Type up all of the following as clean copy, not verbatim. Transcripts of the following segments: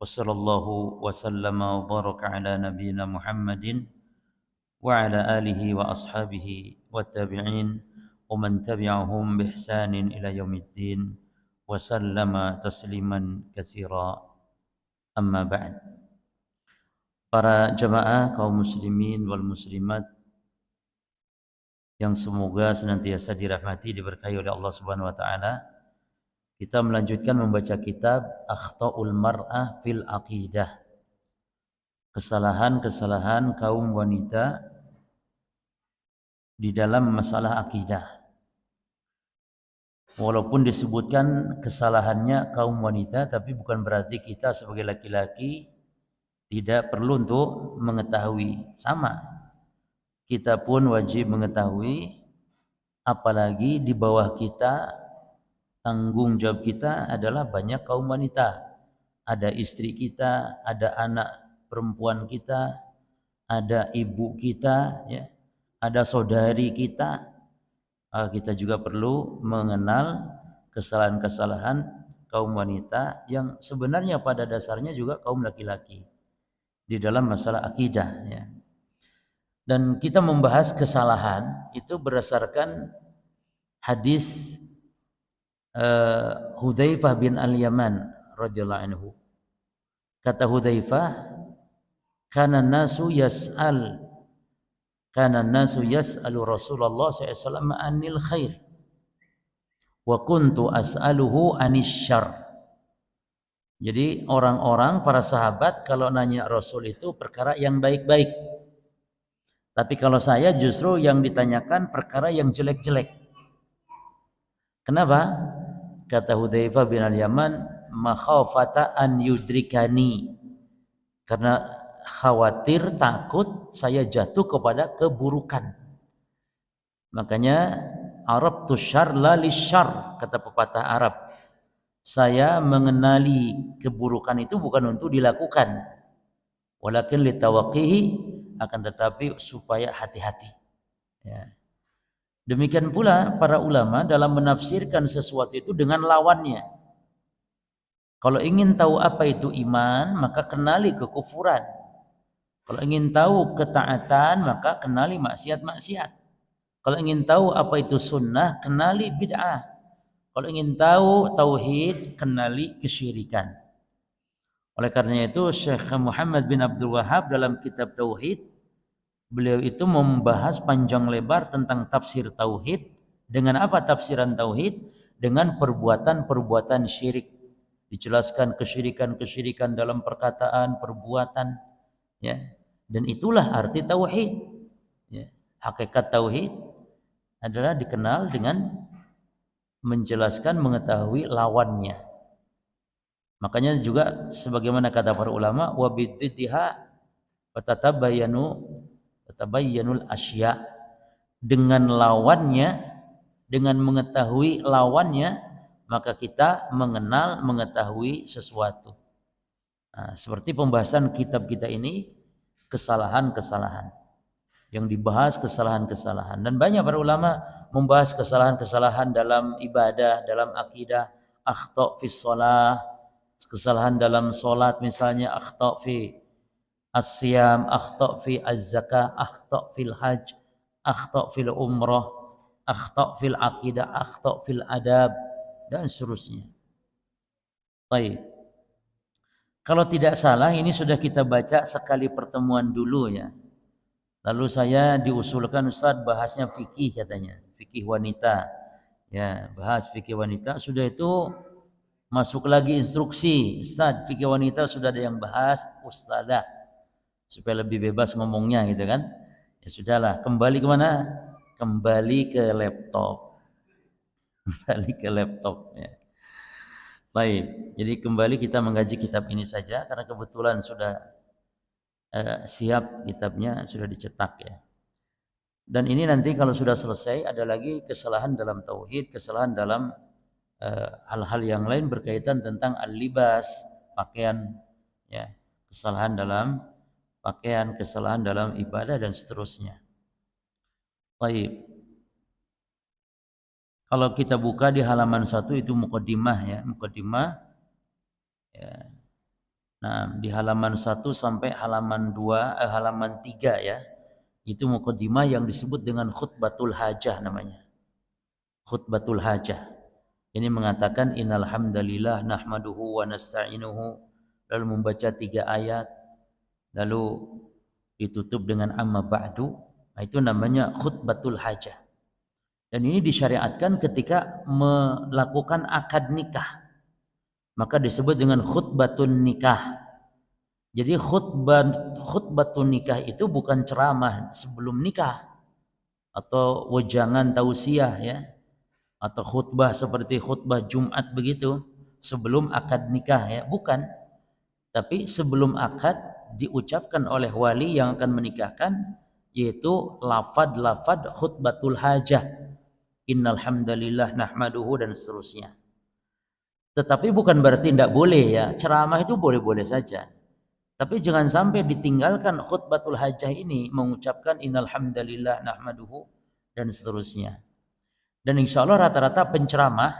Wassallallahu wasallama wa baraka ala nabiyyina Muhammadin wa ala alihi wa ashabihi wa tabi'in wa man tabi'ahum bi ihsanin ila yaumiddin wa sallama tasliman katsira. Amma ba'd. Para jamaah kaum muslimin wal muslimat yang semoga senantiasa dirahmati diberkahi oleh Allah Subhanahu wa taala. Kita melanjutkan membaca kitab Akhta'ul Mar'ah fil Aqidah. Kesalahan-kesalahan kaum wanita di dalam masalah akidah. Walaupun disebutkan kesalahannya kaum wanita, tapi bukan berarti kita sebagai laki-laki tidak perlu untuk mengetahui. Sama. Kita pun wajib mengetahui, apalagi di bawah kita, tanggung jawab kita adalah banyak kaum wanita. Ada istri kita, ada anak perempuan kita, ada ibu kita, ya, ada saudari kita. Kita juga perlu mengenal kesalahan-kesalahan kaum wanita yang sebenarnya pada dasarnya juga kaum laki-laki di dalam masalah akidah. Ya. Dan kita membahas kesalahan itu berdasarkan hadis Hudzaifah bin Al-Yaman radhiyallahu anhu. Kata Hudzaifah, kana nasu yas'alu Rasulullah SAW anil khair wa kuntu as'aluhu anis syarr. Jadi orang-orang para sahabat kalau nanya Rasul itu perkara yang baik-baik. Tapi kalau saya justru yang ditanyakan perkara yang jelek-jelek. Kenapa? Kata Hudzaifah bin Al-Yaman, makhafata an yudrikani, karena khawatir, takut saya jatuh kepada keburukan. Makanya Arabtu syarra lisyarr, kata pepatah Arab. Saya mengenali keburukan itu bukan untuk dilakukan, walakin litawaqqihi, akan tetapi supaya hati-hati. Ya. Demikian pula para ulama dalam menafsirkan sesuatu itu dengan lawannya. Kalau ingin tahu apa itu iman, maka kenali kekufuran. Kalau ingin tahu ketaatan, maka kenali maksiat-maksiat. Kalau ingin tahu apa itu sunnah, kenali bid'ah. Kalau ingin tahu tauhid, kenali kesyirikan. Oleh karena itu Syekh Muhammad bin Abdul Wahhab dalam kitab Tauhid, beliau itu membahas panjang lebar tentang tafsir tauhid. Dengan apa tafsiran tauhid? Dengan perbuatan-perbuatan syirik. Dijelaskan kesyirikan-kesyirikan dalam perkataan, perbuatan, ya. Dan itulah arti tauhid. Ya. Hakikat tauhid adalah dikenal dengan menjelaskan, mengetahui lawannya. Makanya juga sebagaimana kata para ulama, wa biddiha fatatabayyanul asya. Dengan lawannya, dengan mengetahui lawannya, maka kita mengenal, mengetahui sesuatu. Nah, seperti pembahasan kitab kita ini, kesalahan-kesalahan. Yang dibahas kesalahan-kesalahan. Dan banyak para ulama membahas kesalahan-kesalahan dalam ibadah, dalam akidah. Akhta' fis shalah, kesalahan dalam solat misalnya, akhta' fi as-siyam, akhta' fi az-zakah, akhta' fil hajj, akhta' fil umrah, akhta' fil aqidah, akhta' fil adab, dan seterusnya. Baik. Kalau tidak salah ini sudah kita baca sekali pertemuan dulu ya. Lalu saya diusulkan, Ustaz, bahasnya fikih katanya, fikih wanita. Ya, bahas fikih wanita. Sudah itu masuk lagi instruksi, Ustaz, fikih wanita sudah ada yang bahas, Ustazah, supaya lebih bebas ngomongnya gitu kan. Ya sudahlah, kembali ke mana? Kembali ke laptop. Kembali ke laptop ya. Baik, jadi kembali kita mengkaji kitab ini saja karena kebetulan sudah siap, kitabnya sudah dicetak ya. Dan ini nanti kalau sudah selesai ada lagi kesalahan dalam tauhid, kesalahan dalam hal-hal yang lain berkaitan tentang al-libas, pakaian, ya, kesalahan dalam pakaian, kesalahan dalam ibadah dan seterusnya. Baik. Kalau kita buka di halaman 1 itu muqaddimah ya, muqaddimah. Ya. Nah, di halaman 1 sampai halaman 2, halaman 3 ya. Itu muqaddimah yang disebut dengan khutbatul hajah namanya. Khutbatul hajah. Ini mengatakan innal hamdalillah nahmaduhu wa nasta'inuhu, lalu membaca 3 ayat, lalu ditutup dengan amma ba'du. Nah, itu namanya khutbatul hajah. Dan ini disyariatkan ketika melakukan akad nikah. Maka disebut dengan khutbatun nikah. Jadi khutbatun nikah itu bukan ceramah sebelum nikah atau wejangan tausiah ya, atau khutbah seperti khutbah Jumat begitu sebelum akad nikah ya, bukan. Tapi sebelum akad diucapkan oleh wali yang akan menikahkan, yaitu lafad-lafad khutbatul hajah, innal hamdalillah nahmaduhu dan seterusnya. Tetapi bukan berarti tidak boleh ya, ceramah itu boleh-boleh saja. Tapi jangan sampai ditinggalkan khutbatul hajah ini mengucapkan innal hamdalillah nahmaduhu dan seterusnya. Dan insya Allah rata-rata penceramah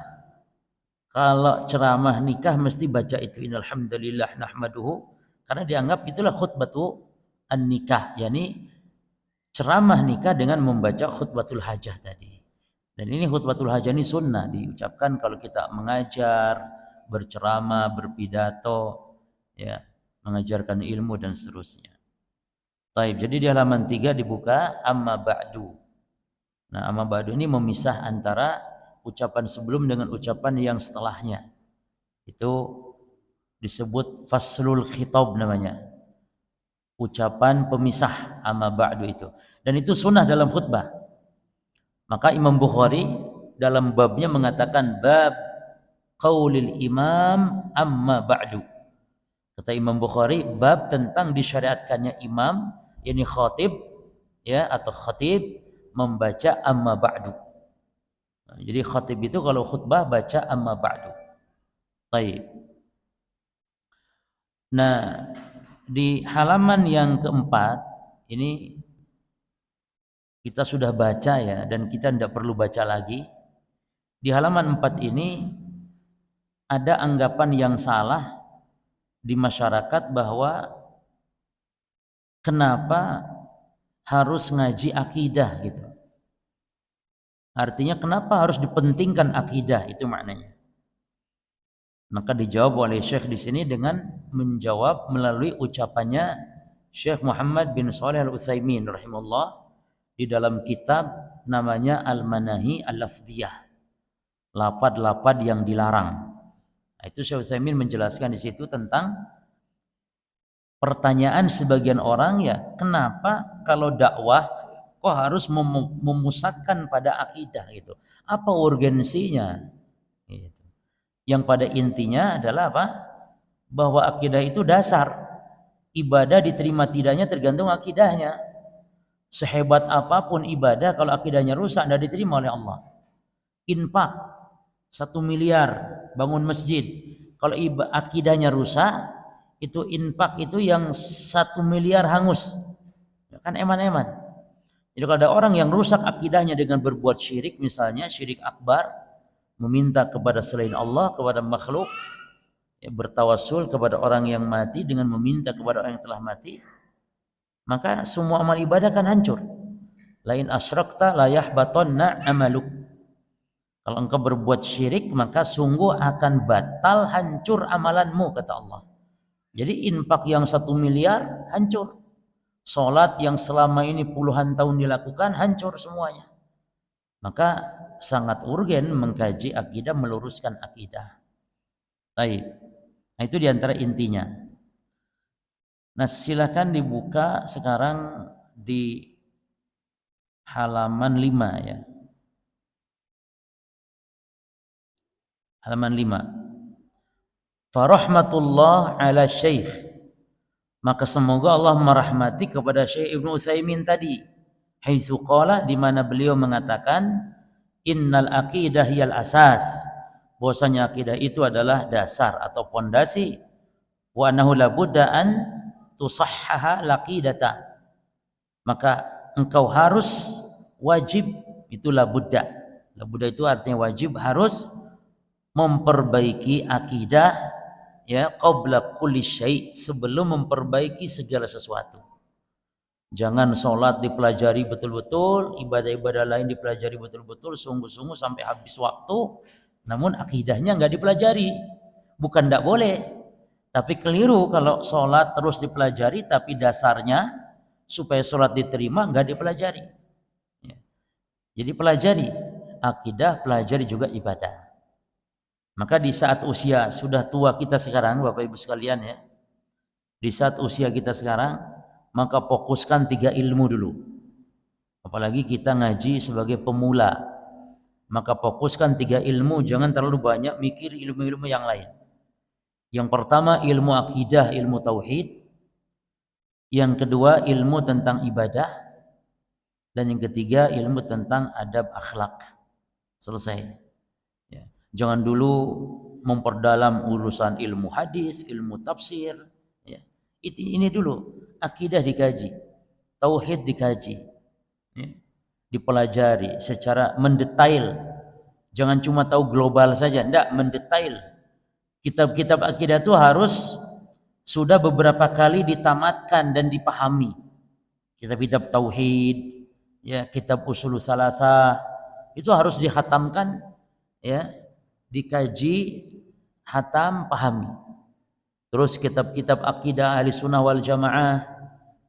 kalau ceramah nikah mesti baca itu innal hamdalillah nahmaduhu, karena dianggap itulah khutbatu an-nikah, yakni ceramah nikah dengan membaca khutbatul hajah tadi. Dan ini khutbatul hajah ini sunnah diucapkan kalau kita mengajar, berceramah, berpidato, ya, mengajarkan ilmu dan seterusnya. Baik, jadi di halaman 3 dibuka amma ba'du. Nah, amma ba'du ini memisah antara ucapan sebelum dengan ucapan yang setelahnya. Itu disebut faslul khitab namanya. Ucapan pemisah amma ba'du itu. Dan itu sunnah dalam khutbah. Maka Imam Bukhari dalam babnya mengatakan bab qaulil imam amma ba'du. Kata Imam Bukhari, bab tentang disyariatkannya imam, yakni khatib ya, atau khatib membaca amma ba'du. Nah, jadi khatib itu kalau khutbah baca amma ba'du. Baik. Nah, di halaman yang keempat ini kita sudah baca ya, dan kita tidak perlu baca lagi. Di halaman 4 ini ada anggapan yang salah di masyarakat bahwa kenapa harus ngaji akidah gitu. Artinya kenapa harus dipentingkan akidah, itu maknanya. Maka dijawab oleh Syekh di sini dengan menjawab melalui ucapannya Syekh Muhammad bin Shalih Al-Utsaimin rahimahullah di dalam kitab namanya Al-Manahi Al-Lafdhiyah. Lafad-lafad yang dilarang. Nah, itu Syekh Utsaimin menjelaskan di situ tentang pertanyaan sebagian orang ya, kenapa kalau dakwah kok harus memusatkan pada akidah gitu? Apa urgensinya? Gitu. Yang pada intinya adalah apa? Bahwa akidah itu dasar. Ibadah diterima tidaknya tergantung akidahnya. Sehebat apapun ibadah kalau akidahnya rusak tidak diterima oleh Allah. Infak 1 miliar bangun masjid, kalau akidahnya rusak, itu infak itu yang 1 miliar hangus, kan eman-eman. Jadi kalau ada orang yang rusak akidahnya dengan berbuat syirik, misalnya syirik akbar, meminta kepada selain Allah, kepada makhluk, ya, bertawassul kepada orang yang mati dengan meminta kepada orang yang telah mati, maka semua amal ibadah kan hancur. Lain asyrakta la yahbatanna amaluk. Kalau engkau berbuat syirik, maka sungguh akan batal, hancur amalanmu, kata Allah. Jadi infak yang 1 miliar hancur. Salat yang selama ini puluhan tahun dilakukan hancur semuanya. Maka sangat urgen mengkaji akidah, meluruskan akidah. Baik. Nah, itu diantara intinya. Nah, silakan dibuka sekarang di halaman 5 ya. Halaman 5. Farahmatullah ala syekh. Maka semoga Allah merahmati kepada Syekh Ibnu Utsaimin tadi. Haitsu qala, di mana beliau mengatakan innal aqidah hiyal asas. Bahwasanya akidah itu adalah dasar atau pondasi. Wa annahu la budda an tusahhaha laqidata. Maka engkau harus wajib, itulah budda. La budda itu artinya wajib, harus memperbaiki akidah ya qabla kulli syai', sebelum memperbaiki segala sesuatu. Jangan sholat dipelajari betul-betul, ibadah-ibadah lain dipelajari betul-betul, sungguh-sungguh sampai habis waktu, namun akidahnya nggak dipelajari. Bukan nggak boleh, tapi keliru kalau sholat terus dipelajari, tapi dasarnya supaya sholat diterima nggak dipelajari. Ya. Jadi pelajari akidah, pelajari juga ibadah. Maka di saat usia sudah tua kita sekarang, Bapak Ibu sekalian ya, di saat usia kita sekarang, maka fokuskan 3 ilmu dulu. Apalagi kita ngaji sebagai pemula, maka fokuskan 3 ilmu, jangan terlalu banyak mikir ilmu-ilmu yang lain. Yang pertama ilmu akidah, ilmu tauhid. Yang kedua ilmu tentang ibadah. Dan yang ketiga ilmu tentang adab akhlak. Selesai. Ya. Jangan dulu memperdalam urusan ilmu hadis, ilmu tafsir. Ya. Ini dulu, akidah dikaji, tauhid dikaji, ya. Dipelajari secara mendetail. Jangan cuma tahu global saja, enggak, mendetail. Kitab-kitab akidah itu harus sudah beberapa kali ditamatkan dan dipahami. Kitab-kitab tauhid, ya, kitab usul salasah, itu harus dihatamkan, ya, dikaji, hatam, pahami. Terus kitab-kitab akidah ahli sunnah wal jamaah,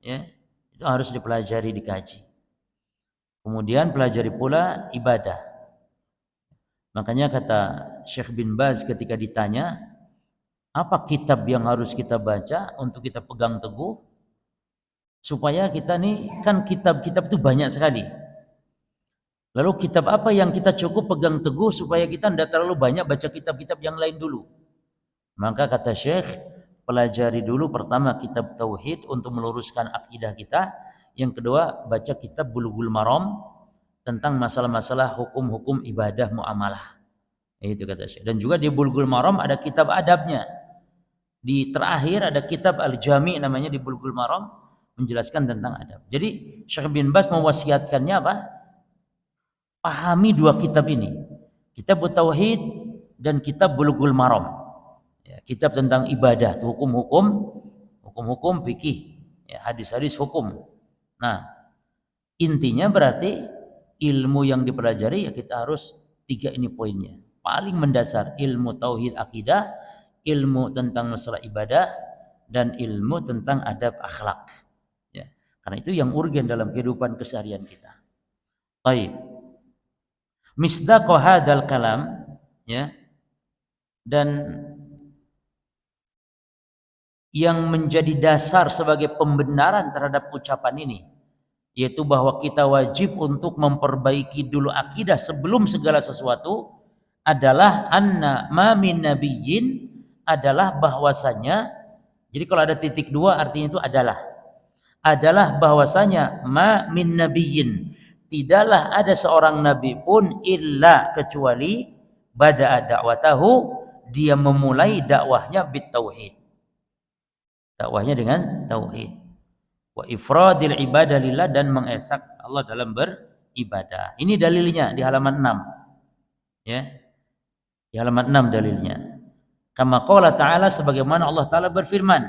ya, itu harus dipelajari, dikaji. Kemudian pelajari pula ibadah. Makanya kata Syekh bin Baz ketika ditanya, apa kitab yang harus kita baca untuk kita pegang teguh? Supaya kita nih, kan kitab-kitab itu banyak sekali. Lalu kitab apa yang kita cukup pegang teguh supaya kita tidak terlalu banyak baca kitab-kitab yang lain dulu? Maka kata Syekh, pelajari dulu pertama kitab tauhid untuk meluruskan akidah kita. Yang kedua, baca kitab Bulughul Maram tentang masalah-masalah hukum-hukum ibadah muamalah. Itu kata Syekh. Dan juga di Bulughul Maram ada kitab adabnya. Di terakhir ada kitab Al-Jami' namanya di Bulughul Maram, menjelaskan tentang adab. Jadi Syekh bin Baz mewasiatkannya apa? Pahami 2 kitab ini. Kitab Tauhid dan kitab Bulughul Maram. Ya, kitab tentang ibadah, hukum-hukum fikih, ya, hadis-hadis hukum. Nah, intinya berarti ilmu yang dipelajari ya kita harus 3 ini poinnya. Paling mendasar ilmu tauhid akidah, ilmu tentang masalah ibadah, dan ilmu tentang adab akhlak. Ya, karena itu yang urgen dalam kehidupan keseharian kita. Baik. Misdaq hadzal kalam, ya. Dan yang menjadi dasar sebagai pembenaran terhadap ucapan ini, yaitu bahwa kita wajib untuk memperbaiki dulu akidah sebelum segala sesuatu, adalah anna ma min nabiyyin, adalah bahwasanya, jadi kalau ada titik 2 artinya itu adalah bahwasanya ma min nabiyyin, tidaklah ada seorang nabi pun illa kecuali bada'a da'watahu, dia memulai dakwahnya bitauhid, dakwahnya dengan tauhid, wa ifradil ibadah lillah, dan mengesak Allah dalam beribadah. Ini dalilnya di halaman 6. Ya. Di halaman 6 dalilnya. Kama qala ta'ala, sebagaimana Allah Ta'ala berfirman,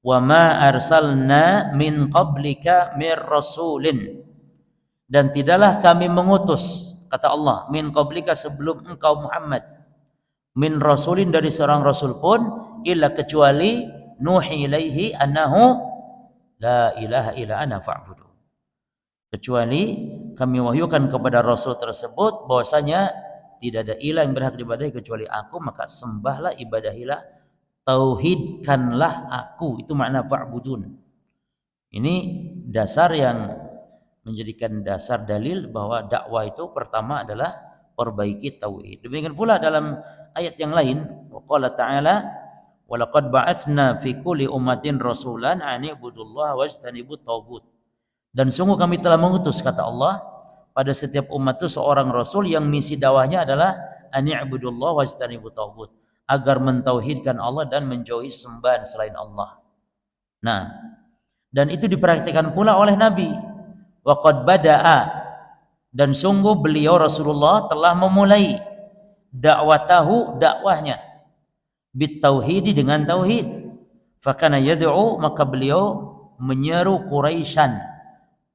wa ma arsalna min qablika mir rasulin, dan tidaklah kami mengutus, kata Allah, min qablika, sebelum engkau Muhammad, min rasulin, dari seorang rasul pun, illa kecuali nuhi ilaihi annahu la ilaha illa ana fa'budu, kecuali kami wahyukan kepada rasul tersebut bahwasanya tidak ada ilah yang berhak diibadahi kecuali aku, maka sembahlah, ibadahilah, tauhidkanlah aku. Itu makna fa'budun. Ini dasar yang menjadikan dasar dalil bahwa dakwah itu pertama adalah perbaiki tauhid. Demikian pula dalam ayat yang lain, qala ta'ala, wa laqad ba'atsna fi kulli ummatin rasulan an ibudullaha wajtanibut taghut, dan sungguh kami telah mengutus, kata Allah, pada setiap umat itu seorang rasul yang misi dakwahnya adalah an i'budullaha wajtanibut taghut, agar mentauhidkan Allah dan menjauhi sembahan selain Allah. Nah, dan itu dipraktikkan pula oleh Nabi. Wa qad bada'a, dan sungguh beliau Rasulullah telah memulai dakwatahu, dakwahnya. bitauhidi, dengan tauhid. Fakana yad'u, maka beliau menyeru Quraisyan,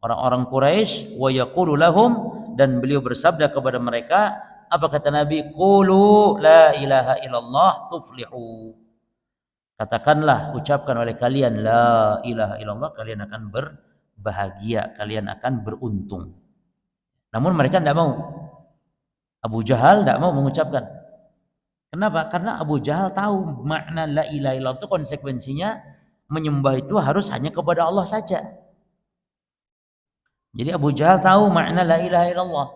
orang-orang Quraisy, wa yaqulu lahum, dan beliau bersabda kepada mereka, apa kata Nabi? Qulu la ilaha illallah tuflihu. Katakanlah, ucapkan oleh kalian la ilaha illallah, kalian akan berbahagia, kalian akan beruntung. Namun mereka tidak mau. Abu Jahal tidak mau mengucapkan. Kenapa? Karena Abu Jahal tahu makna la ilaha illallah itu konsekuensinya menyembah itu harus hanya kepada Allah saja. Jadi Abu Jahal tahu makna la ilaha illallah.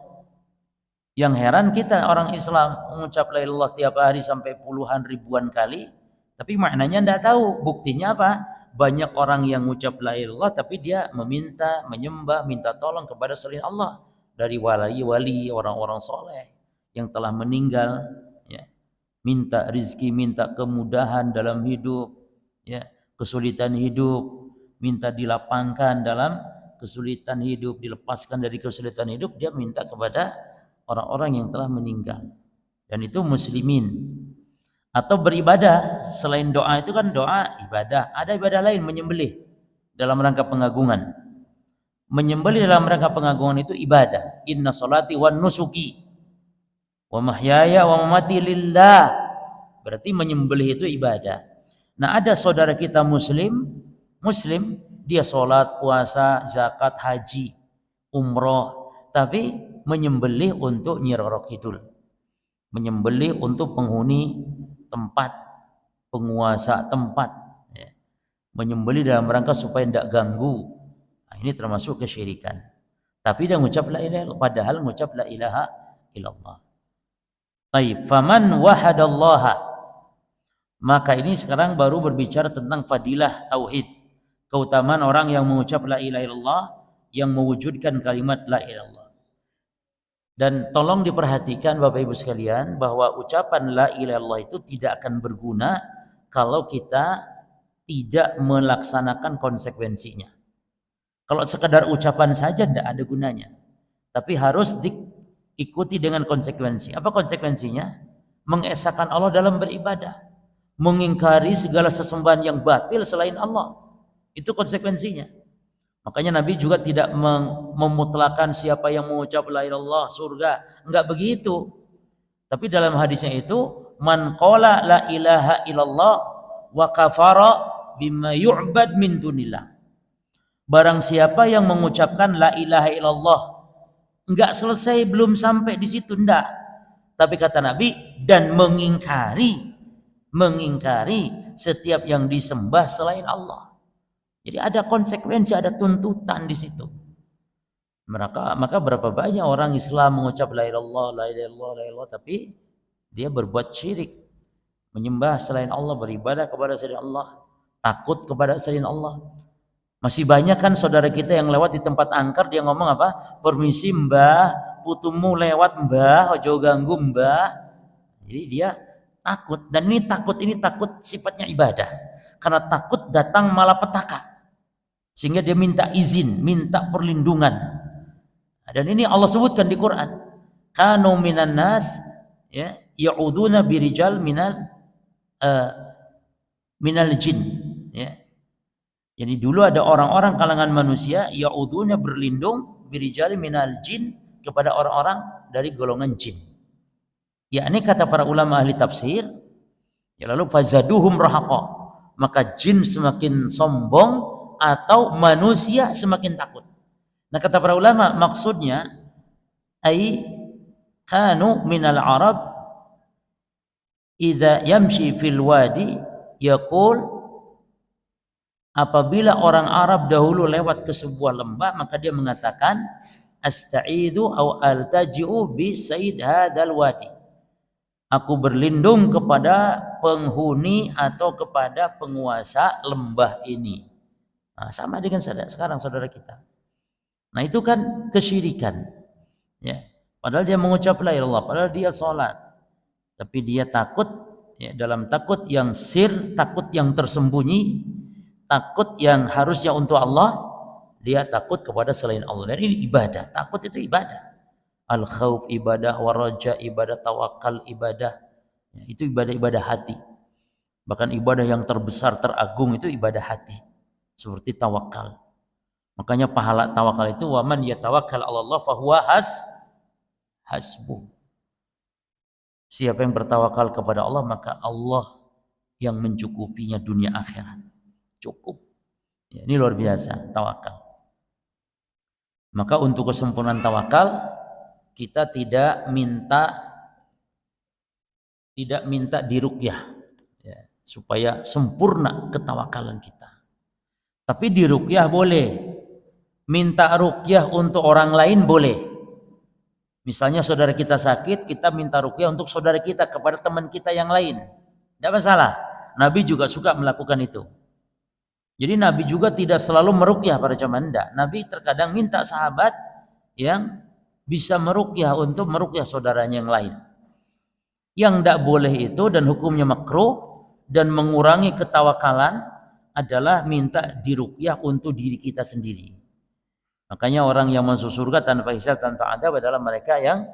Yang heran kita orang Islam mengucap la ilaha illallah tiap hari sampai puluhan ribuan kali, tapi maknanya tidak tahu. Buktinya apa? Banyak orang yang mengucap la ilaha illallah tapi dia meminta, menyembah, minta tolong kepada selain Allah, dari wali-wali, orang-orang soleh yang telah meninggal, ya. Minta rizki, minta kemudahan dalam hidup, ya, kesulitan hidup, minta dilapangkan dalam kesulitan hidup, dilepaskan dari kesulitan hidup, dia minta kepada orang-orang yang telah meninggal, dan itu muslimin. Atau beribadah, selain doa itu kan doa ibadah, ada ibadah lain, menyembelih dalam rangka pengagungan. Menyembelih dalam rangka pengagungan itu ibadah. Inna salati wa nusuki wa mahyaya wa mamati lillah, berarti menyembelih itu ibadah. Nah, ada saudara kita muslim, dia sholat, puasa, zakat, haji, umroh, tapi menyembelih untuk Nyi Roro Kidul, menyembelih untuk penghuni tempat, penguasa tempat, ya. Menyembelih dalam rangka supaya tidak ganggu. Nah, ini termasuk kesyirikan. Tapi dia mengucap la ilaha illallah, padahal mengucap la ilaha illallah. Taib, faman wahadallaha, maka ini sekarang baru berbicara tentang fadilah tauhid, keutamaan orang yang mengucap la ilaha illallah, yang mewujudkan kalimat la ilaha illallah. Dan tolong diperhatikan Bapak Ibu sekalian, bahwa ucapan la ilaha illallah itu tidak akan berguna kalau kita tidak melaksanakan konsekuensinya. Kalau sekedar ucapan saja tidak ada gunanya, tapi harus diikuti dengan konsekuensi. Apa konsekuensinya? Mengesahkan Allah dalam beribadah, mengingkari segala sesembahan yang batil selain Allah. Itu konsekuensinya. Makanya Nabi juga tidak memutlakan siapa yang mengucap la ilaha illallah surga, enggak begitu. Tapi dalam hadisnya itu, man qala la ilaha illallah wa kafara bima yu'bad min dunillah. Barang siapa yang mengucapkan la ilaha illallah, enggak selesai, belum sampai di situ, enggak. Tapi kata Nabi, dan mengingkari setiap yang disembah selain Allah. Jadi ada konsekuensi, ada tuntutan di situ. Maka berapa banyak orang Islam mengucap la ilaha illallah, la ilaha illallah, la ilaha illallah, tapi dia berbuat syirik, menyembah selain Allah, beribadah kepada selain Allah, takut kepada selain Allah. Masih banyak kan saudara kita yang lewat di tempat angker, dia ngomong apa? Permisi mbah, putumu lewat mbah, ojo ganggu mbah. Jadi dia takut, dan ini takut sifatnya ibadah, karena takut datang malapetaka, sehingga dia minta izin, minta perlindungan. Dan ini Allah sebutkan di Quran, kanu minan nas, ya, ya'udzuna birijal minal jin, ya. Jadi dulu ada orang-orang kalangan manusia, ya'udzuna, berlindung, birijal minal jin, kepada orang-orang dari golongan jin. Ya, ini kata para ulama ahli tafsir, ya, lalu fazaduhum rahaqa, maka jin semakin sombong atau manusia semakin takut. Nah, kata para ulama, maksudnya ai kanu minal arab idza yamshi fil wadi yaqul, apabila orang Arab dahulu lewat ke sebuah lembah, maka dia mengatakan asta'idzu au altaji'u bi sayyid hadzal wadi, aku berlindung kepada penghuni atau kepada penguasa lembah ini. Nah, sama dengan sekarang saudara kita. Nah, itu kan kesyirikan, ya. Padahal dia mengucap la ilaha illallah, padahal dia sholat, tapi dia takut, ya, dalam takut yang sir, takut yang tersembunyi, takut yang harusnya untuk Allah, dia takut kepada selain Allah. Dan ini ibadah, takut itu ibadah. Al-khawf ibadah, waraja ibadah, tawakal ibadah, ya, itu ibadah-ibadah hati. Bahkan ibadah yang terbesar, teragung itu ibadah hati, seperti tawakal. Makanya pahala tawakal itu waman yatawakkal 'ala Allah fahuwa hasbuh. Siapa yang bertawakal kepada Allah, maka Allah yang mencukupinya dunia akhirat. Cukup. Ya, ini luar biasa tawakal. Maka untuk kesempurnaan tawakal kita tidak minta diruqyah, ya, supaya sempurna ketawakalan kita. Tapi diruqyah boleh. Minta ruqyah untuk orang lain boleh. Misalnya saudara kita sakit, kita minta ruqyah untuk saudara kita kepada teman kita yang lain. Tidak masalah. Nabi juga suka melakukan itu. Jadi Nabi juga tidak selalu meruqyah pada zaman enggak. Nabi terkadang minta sahabat yang bisa meruqyah untuk meruqyah saudaranya yang lain. Yang enggak boleh itu dan hukumnya makruh dan mengurangi ketawakalan adalah minta diruqyah untuk diri kita sendiri. Makanya orang yang masuk surga tanpa hisab, tanpa adab adalah mereka yang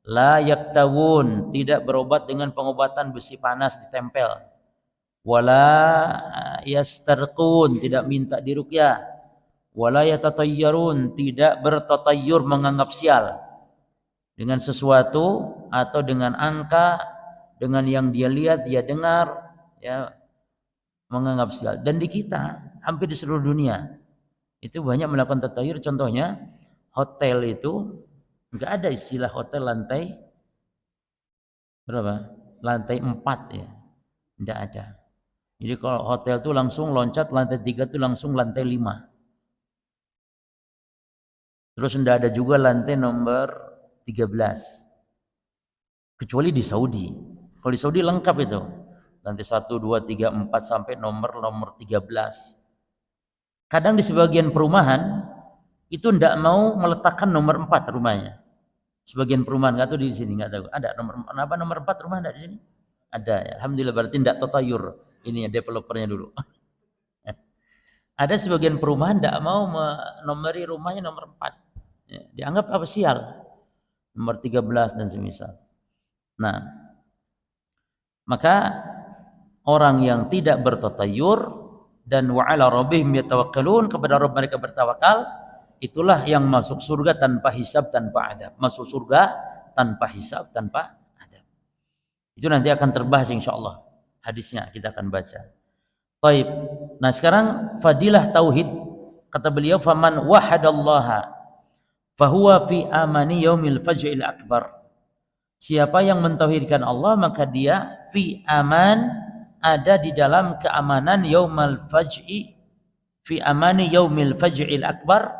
la yaktawun, tidak berobat dengan pengobatan besi panas ditempel. Wala yastarqun, tidak minta diruqyah. Wala yatatayyarun, tidak bertatayyur menganggap sial dengan sesuatu atau dengan angka, dengan yang dia lihat, dia dengar, ya, menganggap sial. Dan di kita hampir di seluruh dunia itu banyak melakukan tatayur. Contohnya hotel itu nggak ada istilah hotel lantai berapa? Lantai 4 ya, nggak ada. Jadi kalau hotel itu langsung loncat, lantai 3 itu langsung lantai 5. Terus nggak ada juga lantai nomor 13. Kecuali di Saudi. Kalau di Saudi lengkap itu. Lantai 1, 2, 3, 4 sampai nomor 13. Kadang di sebagian perumahan itu ndak mau meletakkan nomor 4 rumahnya. Sebagian perumahan nggak tahu di sini nggak ada nomor 4 rumah ndak di sini? Ada ya. Alhamdulillah, berarti ndak tatayur ini ya, developernya dulu. Ada sebagian perumahan ndak mau menomori rumahnya nomor 4. Ya, dianggap apa sial. Nomor 13 dan semisal. Nah, maka orang yang tidak bertatayur dan wa'ala rabbihim yatawakkalun, kepada Rabb mereka bertawakal, itulah yang masuk surga tanpa hisab, tanpa azab. Masuk surga tanpa hisab, tanpa azab. Itu nanti akan terbahas insyaallah. Hadisnya kita akan baca. Baik. Nah, sekarang fadilah tauhid. Kata beliau, faman wahadallaha fahuwa fi amani yaumil faj'il akbar. Siapa yang mentauhidkan Allah, maka dia fi aman, ada di dalam keamanan yaumal faj'i, fi amani yaumil faj'il akbar,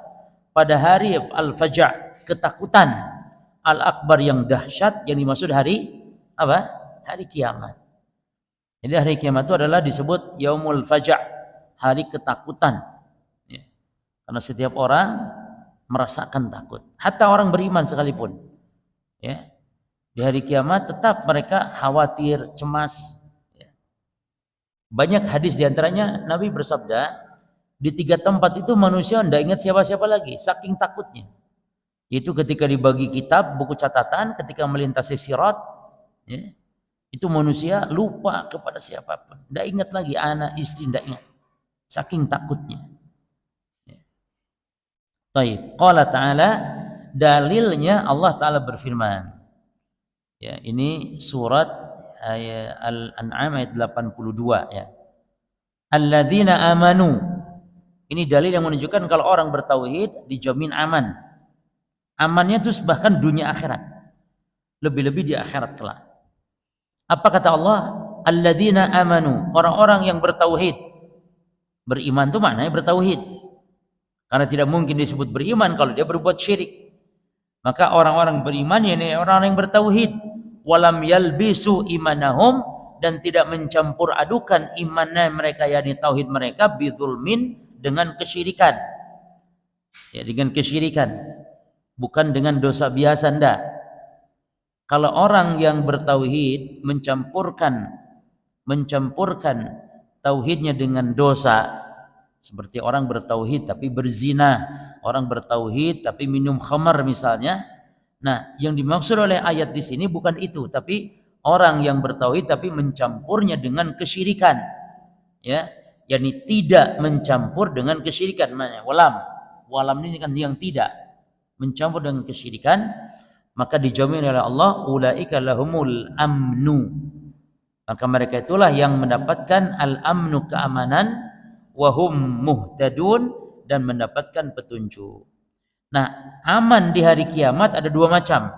pada hari al-faj', ketakutan al-akbar yang dahsyat, yang dimaksud hari apa? Hari kiamat. Jadi hari kiamat itu adalah disebut yaumul faj', hari ketakutan. Ya. Karena setiap orang merasakan takut, hatta orang beriman sekalipun. Ya. Di hari kiamat tetap mereka khawatir, cemas. Banyak hadis diantaranya Nabi bersabda, di 3 tempat itu manusia tidak ingat siapa-siapa lagi, saking takutnya. Itu ketika dibagi kitab, buku catatan, ketika melintasi sirat, ya, itu manusia lupa kepada siapapun, tidak ingat lagi anak, istri, tidak ingat, saking takutnya. Baik, qala ta'ala, dalilnya Allah Ta'ala berfirman. Ya, ini surat Al-An'am ayat 82 ya. Alladzina amanu. Ini dalil yang menunjukkan kalau orang bertauhid dijamin aman. Amannya itu bahkan dunia akhirat. Lebih-lebih di akhirat kelak. Apa kata Allah? Alladzina amanu, orang-orang yang bertauhid. Beriman itu maknanya bertauhid. Karena tidak mungkin disebut beriman kalau dia berbuat syirik. Maka orang-orang beriman ini orang-orang yang bertauhid. Walam yalbisu imanahum, dan tidak mencampur adukan imannya mereka, yakni tauhid mereka, bidzulmin, dengan kesyirikan. Ya, dengan kesyirikan, bukan dengan dosa biasa, ndak. Kalau orang yang bertauhid mencampurkan tauhidnya dengan dosa, seperti orang bertauhid tapi berzina, orang bertauhid tapi minum khamar misalnya. Nah, yang dimaksud oleh ayat di sini bukan itu, tapi orang yang bertauhid tapi mencampurnya dengan kesyirikan, ya, yakni tidak mencampur dengan kesyirikan. Maknanya walam ini kan yang tidak mencampur dengan kesyirikan, maka dijamin oleh Allah, ulaika lahumul amnu, maka mereka itulah yang mendapatkan al-amnu, keamanan, wahum muhtadun, dan mendapatkan petunjuk. Nah, aman di hari kiamat ada dua macam.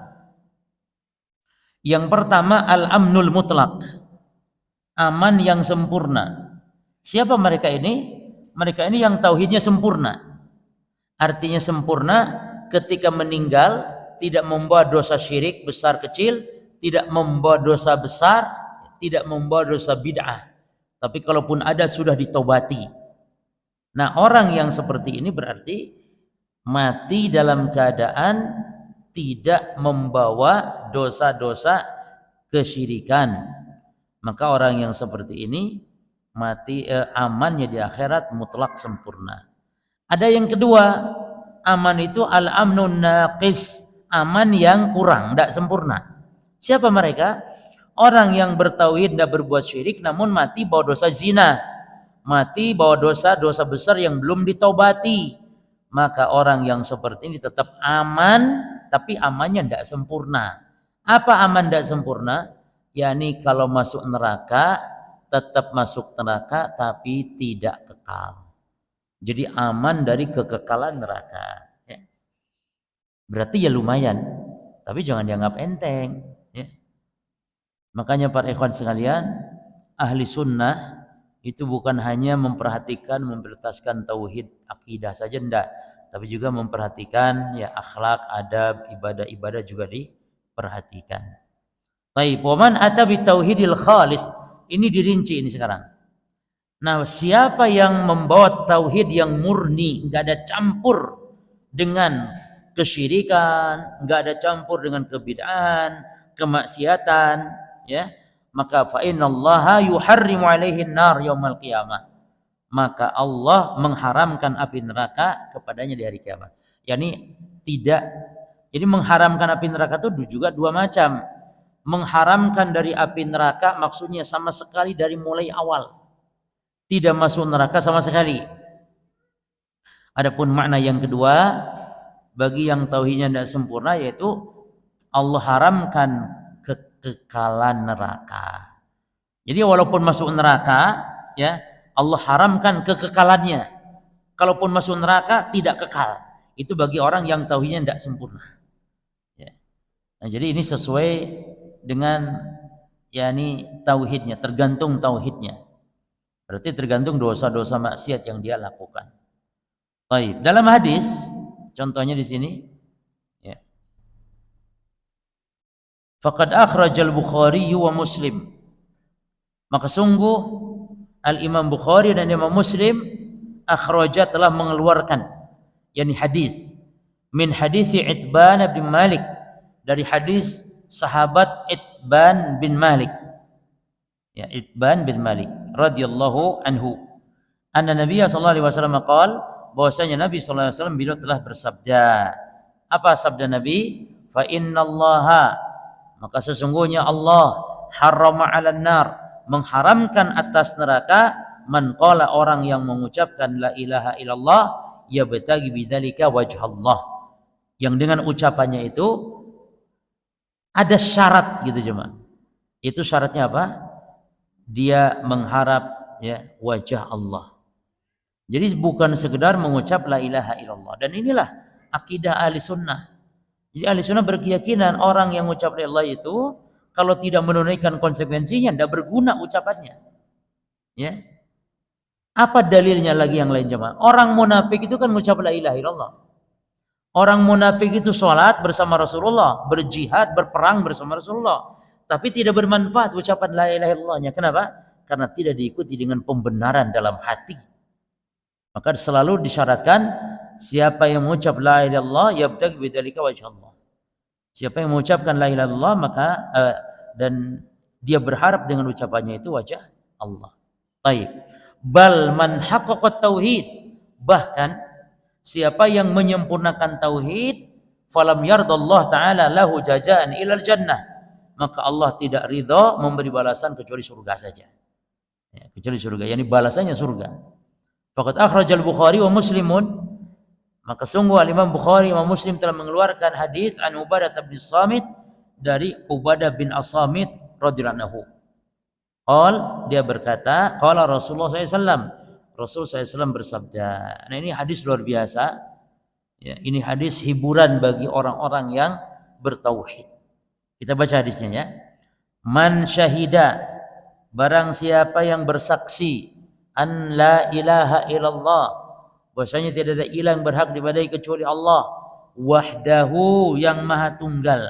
Yang pertama al-amnul mutlak, aman yang sempurna. Siapa mereka ini? Mereka ini yang tauhidnya sempurna. Artinya sempurna ketika meninggal tidak membawa dosa syirik besar kecil, tidak membawa dosa besar, tidak membawa dosa bid'ah. Tapi kalaupun ada sudah ditobati. Nah, orang yang seperti ini berarti mati dalam keadaan tidak membawa dosa-dosa kesyirikan. Maka orang yang seperti ini mati amannya di akhirat mutlak sempurna. Ada yang kedua, aman itu al-amnun naqis, aman yang kurang, tidak sempurna. Siapa mereka? Orang yang bertauhid, tidak berbuat syirik, namun mati bawa dosa zina, mati bawa dosa besar yang belum ditobati. Maka orang yang seperti ini tetap aman, tapi amannya tidak sempurna. Apa aman tidak sempurna? yakni kalau masuk neraka tetap masuk neraka tapi tidak kekal. Jadi aman dari kekekalan neraka. Ya. Berarti ya lumayan, tapi jangan dianggap enteng. Ya. Makanya para ikhwan sekalian, ahli sunnah itu bukan hanya memperhatikan, memprioritaskan tauhid, akidah saja, enggak, tapi juga memperhatikan ya akhlak, adab, ibadah-ibadah juga diperhatikan. Baik, waman ata bitauhidil khalis, ini dirinci ini sekarang. Nah, siapa yang membawa tauhid yang murni, enggak ada campur dengan kesyirikan, enggak ada campur dengan kebid'ahan, kemaksiatan, ya, maka fa innallaha yuharrimu alaihi nar yaumal qiyamah, maka Allah mengharamkan api neraka kepadanya di hari kiamat. Yani tidak, jadi mengharamkan api neraka itu juga dua macam. Mengharamkan dari api neraka maksudnya sama sekali dari mulai awal tidak masuk neraka sama sekali. Adapun makna yang kedua bagi yang tauhidnya tidak sempurna, yaitu Allah haramkan kekekalan neraka. Jadi walaupun masuk neraka, ya, Allah haramkan kekekalannya. Kalaupun masuk neraka tidak kekal. Itu bagi orang yang tauhidnya tidak sempurna. Ya. Nah, jadi ini sesuai dengan yakni tauhidnya, tergantung tauhidnya. Berarti tergantung dosa-dosa maksiat yang dia lakukan. Baik, dalam hadis contohnya di sini, ya. Faqad akhrajal Bukhari wa Muslim. Maka sungguh Al-Imam Bukhari dan Imam Muslim akhraja telah mengeluarkan yakni hadis min hadis Itban bin Malik, dari hadis sahabat Itban bin Malik. Ya, Itban bin Malik radhiyallahu anhu. Anna Nabi sallallahu alaihi wasallam qaal, bahwasanya Nabi sallallahu alaihi wasallam beliau telah bersabda. Apa sabda Nabi? Fa innallaha, maka sesungguhnya Allah harrama 'alan nar, mengharamkan atas neraka, man qala, orang yang mengucapkan la ilaha illallah yabtaghi bidzalika wajhallah, yang dengan ucapannya itu ada syarat gitu jemaah. Itu syaratnya apa? Dia mengharap ya wajah Allah. Jadi bukan sekedar mengucap la ilaha illallah. Dan inilah akidah ahli sunnah. Jadi ahli sunnah berkeyakinan orang yang mengucap la ilaha itu kalau tidak menunaikan konsekuensinya tidak berguna ucapannya. Ya. Apa dalilnya lagi yang lain jemaah? Orang munafik itu kan mengucap la ilaha illallah. Orang munafik itu sholat bersama Rasulullah, berjihad, berperang bersama Rasulullah, tapi tidak bermanfaat ucapan la ilaha illallahnya. Kenapa? Karena tidak diikuti dengan pembenaran dalam hati. Maka selalu disyaratkan siapa yang mengucap la ilaha illallah yabtaghi bidzalika wajh Allah. Siapa yang mengucapkan la ilaha illallah maka dan dia berharap dengan ucapannya itu wajah Allah. Baik. Bal man haqqaqat tauhid, bahkan siapa yang menyempurnakan tauhid, falam yardallahu taala lahu jazaan ilal jannah, maka Allah tidak ridho memberi balasan kecuali surga saja. Ya, kecuali surga, yakni balasannya surga. Faqad akhrajal Bukhari wa Muslimun, maka sungguh Imam Bukhari Imam Muslim telah mengeluarkan hadis an Ubadah bin Samit dari Ubadah bin As-Samit radhiyallahu anhu. Dia berkata, qala Rasulullah SAW, Rasul SAW bersabda. Nah, ini hadis luar biasa. Ya, ini hadis hiburan bagi orang-orang yang bertauhid. Kita baca hadisnya ya. Man syahida, barang siapa yang bersaksi an la ilaha illallah, bahwasanya tidak ada ilah yang berhak diibadahi kecuali Allah, wahdahu yang maha tunggal,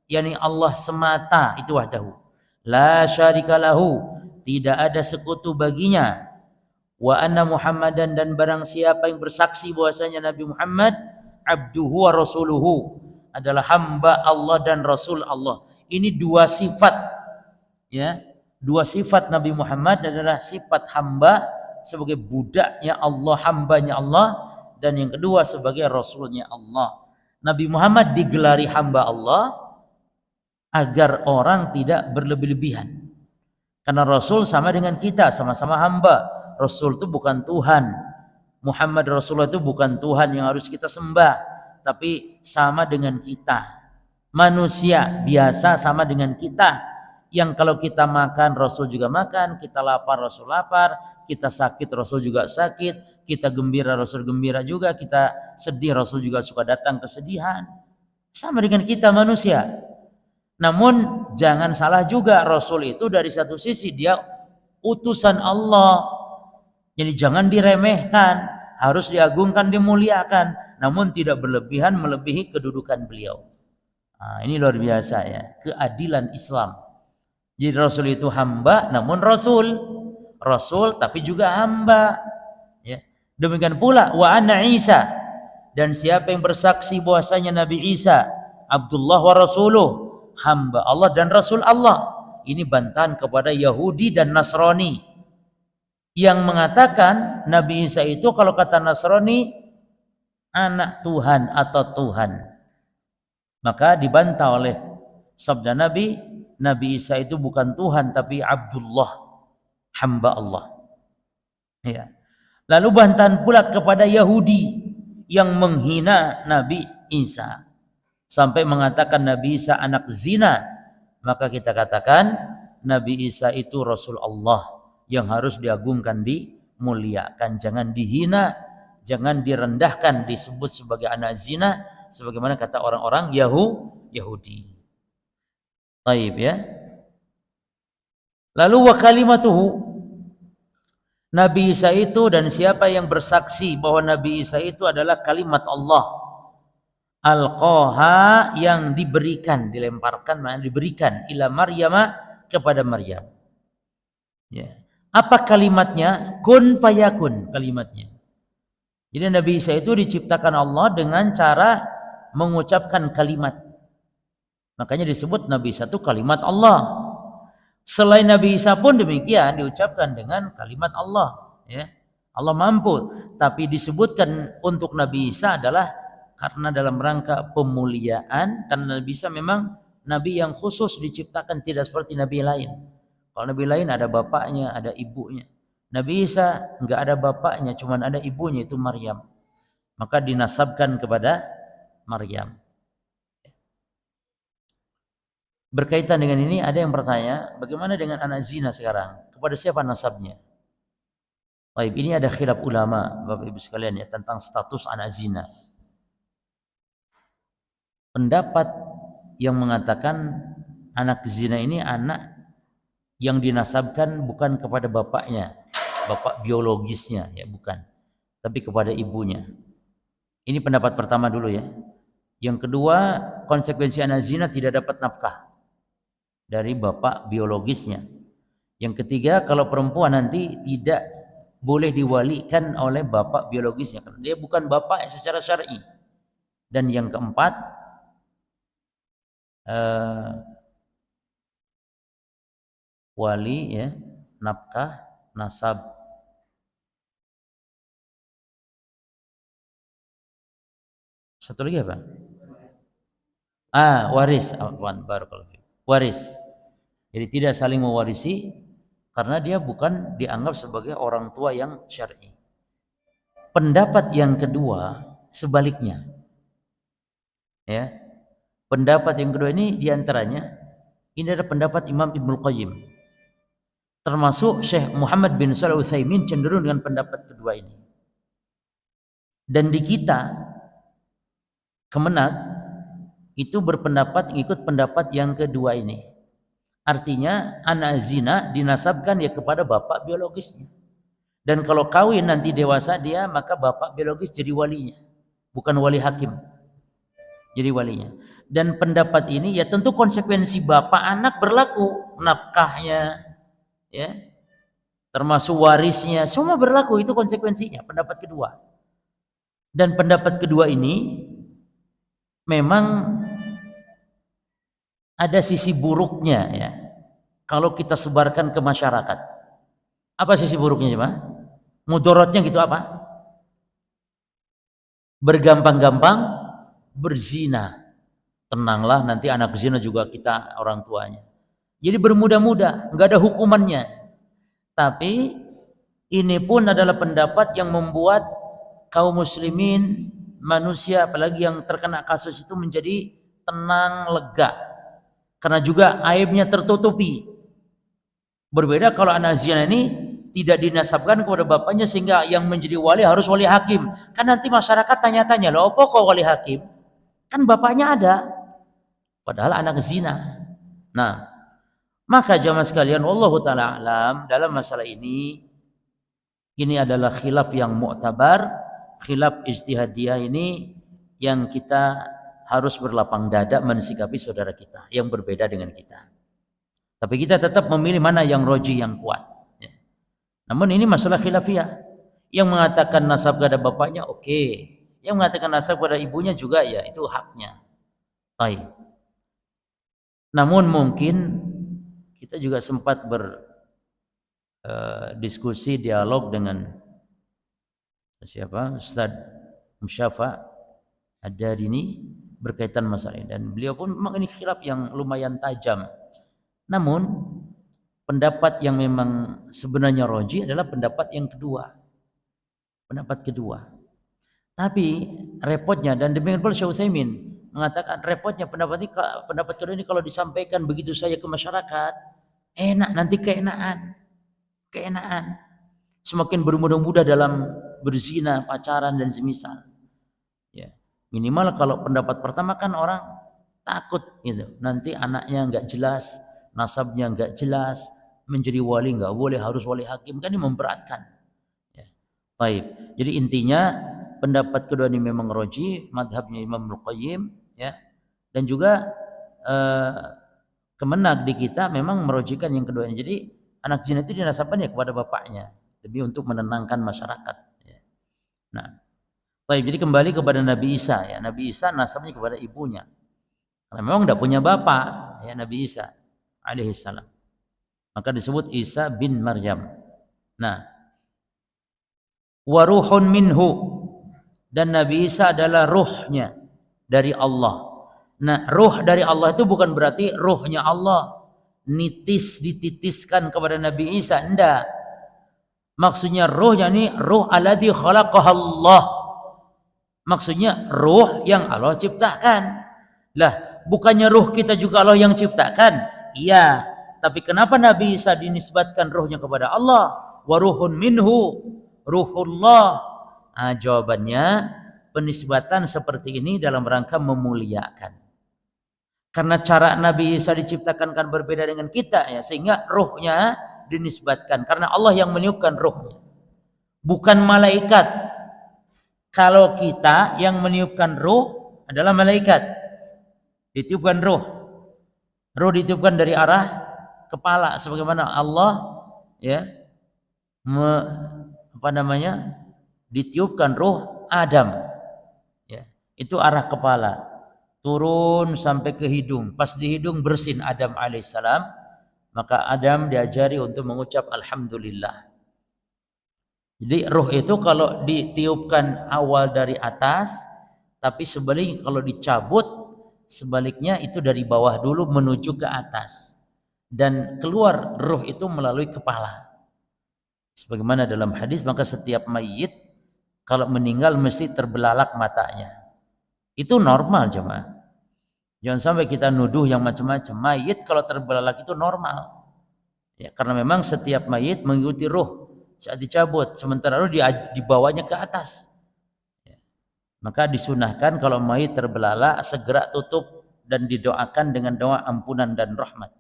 yakni Allah semata, itu wahdahu. La syarikalahu, tidak ada sekutu baginya. Wa anna Muhammadan, dan barang siapa yang bersaksi bahwasanya Nabi Muhammad abduhu wa rasuluhu, adalah hamba Allah dan rasul Allah. Ini dua sifat, ya. Dua sifat Nabi Muhammad adalah sifat hamba sebagai budaknya Allah, hambanya Allah, dan yang kedua sebagai rasulnya Allah. Nabi Muhammad digelari hamba Allah agar orang tidak berlebih-lebihan. Karena Rasul sama dengan kita, sama-sama hamba. Rasul itu bukan Tuhan. Muhammad Rasulullah itu bukan Tuhan yang harus kita sembah, tapi sama dengan kita. Manusia biasa sama dengan kita. Yang kalau kita makan Rasul juga makan, kita lapar Rasul lapar, kita sakit Rasul juga sakit, kita gembira Rasul gembira juga, kita sedih Rasul juga suka datang kesedihan. Sama dengan kita manusia. Namun jangan salah juga, Rasul itu dari satu sisi dia utusan Allah. Jadi jangan diremehkan, harus diagungkan, dimuliakan, namun tidak berlebihan melebihi kedudukan beliau. Nah, ini luar biasa ya, keadilan Islam. Jadi Rasul itu hamba namun Rasul. Rasul tapi juga hamba. Ya. Demikian pula wa anna Isa, dan siapa yang bersaksi bahwasanya Nabi Isa Abdullah wa Rasuluh, hamba Allah dan Rasul Allah. Ini bantahan kepada Yahudi dan Nasrani yang mengatakan Nabi Isa itu, kalau kata Nasrani, anak Tuhan atau Tuhan. Maka dibantah oleh sabda Nabi, Nabi Isa itu bukan Tuhan tapi Abdullah, hamba Allah. Ya. Lalu bantahan pula kepada Yahudi yang menghina Nabi Isa sampai mengatakan Nabi Isa anak zina. Maka kita katakan Nabi Isa itu Rasul Allah yang harus diagungkan, dimuliakan, jangan dihina, jangan direndahkan, disebut sebagai anak zina sebagaimana kata orang-orang Yahudi. Baik ya. Lalu wa kalimatuhu, Nabi Isa itu, dan siapa yang bersaksi bahwa Nabi Isa itu adalah kalimat Allah, alqaha, yang diberikan, dilemparkan, maknanya diberikan, ila Maryama, kepada Maryam. Ya. Apa kalimatnya? Kun fayakun kalimatnya. Jadi Nabi Isa itu diciptakan Allah dengan cara mengucapkan kalimat. Makanya disebut Nabi Isa itu kalimat Allah. Selain Nabi Isa pun demikian, diucapkan dengan kalimat Allah. Ya. Allah mampu. Tapi disebutkan untuk Nabi Isa adalah karena dalam rangka pemuliaan, karena Nabi Isa memang Nabi yang khusus diciptakan, tidak seperti Nabi lain. Kalau Nabi lain ada bapaknya, ada ibunya. Nabi Isa enggak ada bapaknya, cuma ada ibunya, itu Maryam. Maka dinasabkan kepada Maryam. Berkaitan dengan ini ada yang bertanya, bagaimana dengan anak zina sekarang? Kepada siapa nasabnya? Baik, ini ada khilaf ulama, Bapak Ibu sekalian ya, tentang status anak zina. Pendapat yang mengatakan anak zina ini anak yang dinasabkan bukan kepada bapaknya, bapak biologisnya ya, bukan, tapi kepada ibunya. Ini pendapat pertama dulu ya. Yang kedua, konsekuensi anak zina tidak dapat nafkah dari bapak biologisnya. Yang ketiga, kalau perempuan nanti tidak boleh diwalikan oleh bapak biologisnya karena dia bukan bapak secara syar'i. Dan yang keempat, wali ya, nafkah, nasab. Satu lagi apa? Waris. Barakallahu fiik. waris. Jadi tidak saling mewarisi karena dia bukan dianggap sebagai orang tua yang syar'i. Pendapat yang kedua sebaliknya. Ya. Pendapat yang kedua ini diantaranya ini adalah pendapat Imam Ibnu Qayyim. Termasuk Syekh Muhammad bin Shalih Al-Utsaimin cenderung dengan pendapat kedua ini. Dan di kita Kemenak itu berpendapat ikut pendapat yang kedua ini. Artinya anak zina dinasabkan ya kepada bapak biologisnya. Dan kalau kawin nanti dewasa dia, maka bapak biologis jadi walinya, bukan wali hakim. Jadi walinya. Dan pendapat ini ya tentu konsekuensi bapak anak berlaku, nafkahnya ya, termasuk warisnya, semua berlaku, itu konsekuensinya pendapat kedua. Dan pendapat kedua ini memang ada sisi buruknya ya. Kalau kita sebarkan ke masyarakat. Apa sisi buruknya coba? Mudaratnya gitu apa? Bergampang-gampang berzina. Tenanglah, nanti anak zina juga kita orang tuanya. Jadi bermudah-mudah, nggak ada hukumannya. Tapi ini pun adalah pendapat yang membuat kaum muslimin, manusia apalagi yang terkena kasus itu menjadi tenang, lega. Karena juga aibnya tertutupi. Berbeda kalau anak zina ini tidak dinasabkan kepada bapaknya sehingga yang menjadi wali harus wali hakim. Kan nanti masyarakat tanya-tanya, loh apa kok wali hakim? Kan bapaknya ada. Padahal anak zina. Nah, maka jamaah sekalian, wallahu taala alam, dalam masalah ini adalah khilaf yang mu'tabar, khilaf ijtihadiyah ini yang kita harus berlapang dada mensikapi saudara kita yang berbeda dengan kita. Tapi kita tetap memilih mana yang roji, yang kuat. Ya. Namun ini masalah khilafiyah. Yang mengatakan nasab kepada bapaknya oke. Yang mengatakan nasab kepada ibunya juga ya itu haknya. Baik. Namun mungkin kita juga sempat berdiskusi dialog dengan siapa? Ustaz Musyafa Ad-Darini berkaitan masalah ini, dan beliau pun memang ini khilaf yang lumayan tajam. Namun pendapat yang memang sebenarnya roji adalah pendapat yang kedua. Pendapat kedua. Tapi repotnya, dan demikian pula Syekh Utsaimin mengatakan repotnya pendapat kedua ini kalau disampaikan begitu saja ke masyarakat, enak nanti keenaan. Semakin bermudah-mudah dalam berzina, pacaran dan semisal. Ya. Minimal kalau pendapat pertama kan orang takut gitu. Nanti anaknya enggak jelas, nasabnya enggak jelas, menjadi wali enggak boleh, harus wali hakim, kan ini memberatkan. Ya. Baik. Jadi intinya pendapat kedua ini memang roji, madhabnya Imam Al-Qayyim ya. Dan juga Kemenak di kita memang merojikan yang kedua ini. Jadi anak zina itu dinasabkan ya kepada bapaknya, demi untuk menenangkan masyarakat. Ya. Nah, baik, jadi kembali kepada Nabi Isa ya. Nabi Isa nasabnya kepada ibunya. Karena memang tidak punya bapak ya Nabi Isa alaihissalam. Maka disebut Isa bin Maryam. Nah, waruhun minhu, dan Nabi Isa adalah ruhnya dari Allah. Nah, ruh dari Allah itu bukan berarti ruhnya Allah dititiskan kepada Nabi Isa, enggak. Maksudnya ruh yakni ruh alladzi khalaqahallah. Maksudnya ruh yang Allah ciptakan. Lah, bukannya ruh kita juga Allah yang ciptakan? Iya, tapi kenapa Nabi Isa dinisbatkan ruhnya kepada Allah? Wa ruhun minhu, ruhullah. Nah, jawabannya penisbatan seperti ini dalam rangka memuliakan. Karena cara Nabi Isa diciptakan kan berbeda dengan kita ya, sehingga ruhnya dinisbatkan karena Allah yang meniupkan ruhnya, bukan malaikat. Kalau kita yang meniupkan ruh adalah malaikat, ditiupkan ruh ditiupkan dari arah kepala, sebagaimana Allah ya ditiupkan ruh Adam ya, itu arah kepala turun sampai ke hidung. Pas di hidung bersin Adam alaihissalam, maka Adam diajari untuk mengucap alhamdulillah. Jadi ruh itu kalau ditiupkan awal dari atas, tapi sebaliknya kalau dicabut sebaliknya itu dari bawah dulu menuju ke atas dan keluar ruh itu melalui kepala. Sebagaimana dalam hadis, maka setiap mayit kalau meninggal mesti terbelalak matanya. Itu normal jemaah. Jangan sampai kita nuduh yang macam-macam. Mayit kalau terbelalak itu normal. Ya, karena memang setiap mayit mengikuti ruh saat dicabut, sementara ruh dibawanya ke atas. Ya. Maka disunahkan kalau mayit terbelalak segera tutup dan didoakan dengan doa ampunan dan rahmat.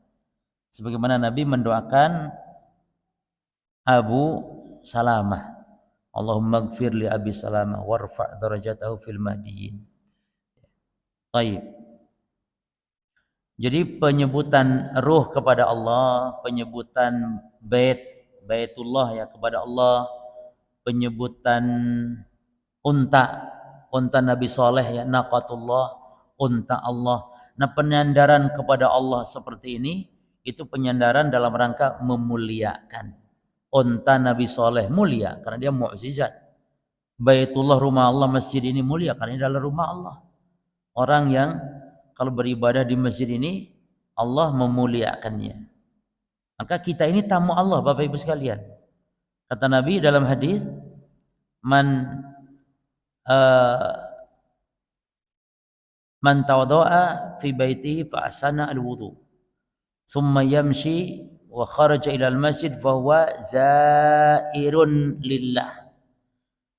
Sebagaimana Nabi mendoakan Abu Salamah, Allahumma gfir li Abi Salamah warfa' darajatahu fil mahdiyin. Baik. Jadi penyebutan ruh kepada Allah, penyebutan baitullah ya kepada Allah, penyebutan unta Nabi Soleh ya naqatullah, unta Allah. Nah, penyandaran kepada Allah seperti ini itu penyandaran dalam rangka memuliakan. Unta Nabi Soleh mulia karena dia mukjizat. Baitullah, rumah Allah, masjid ini mulia karena ini adalah rumah Allah. Orang yang kalau beribadah di masjid ini Allah memuliakannya. Maka kita ini tamu Allah, Bapak Ibu sekalian. Kata Nabi dalam hadis, man tawadha'a fi baitihi fa ahsana al-wudu thumma yamshi wa kharaja ila al-masjid fa huwa zairun lillah.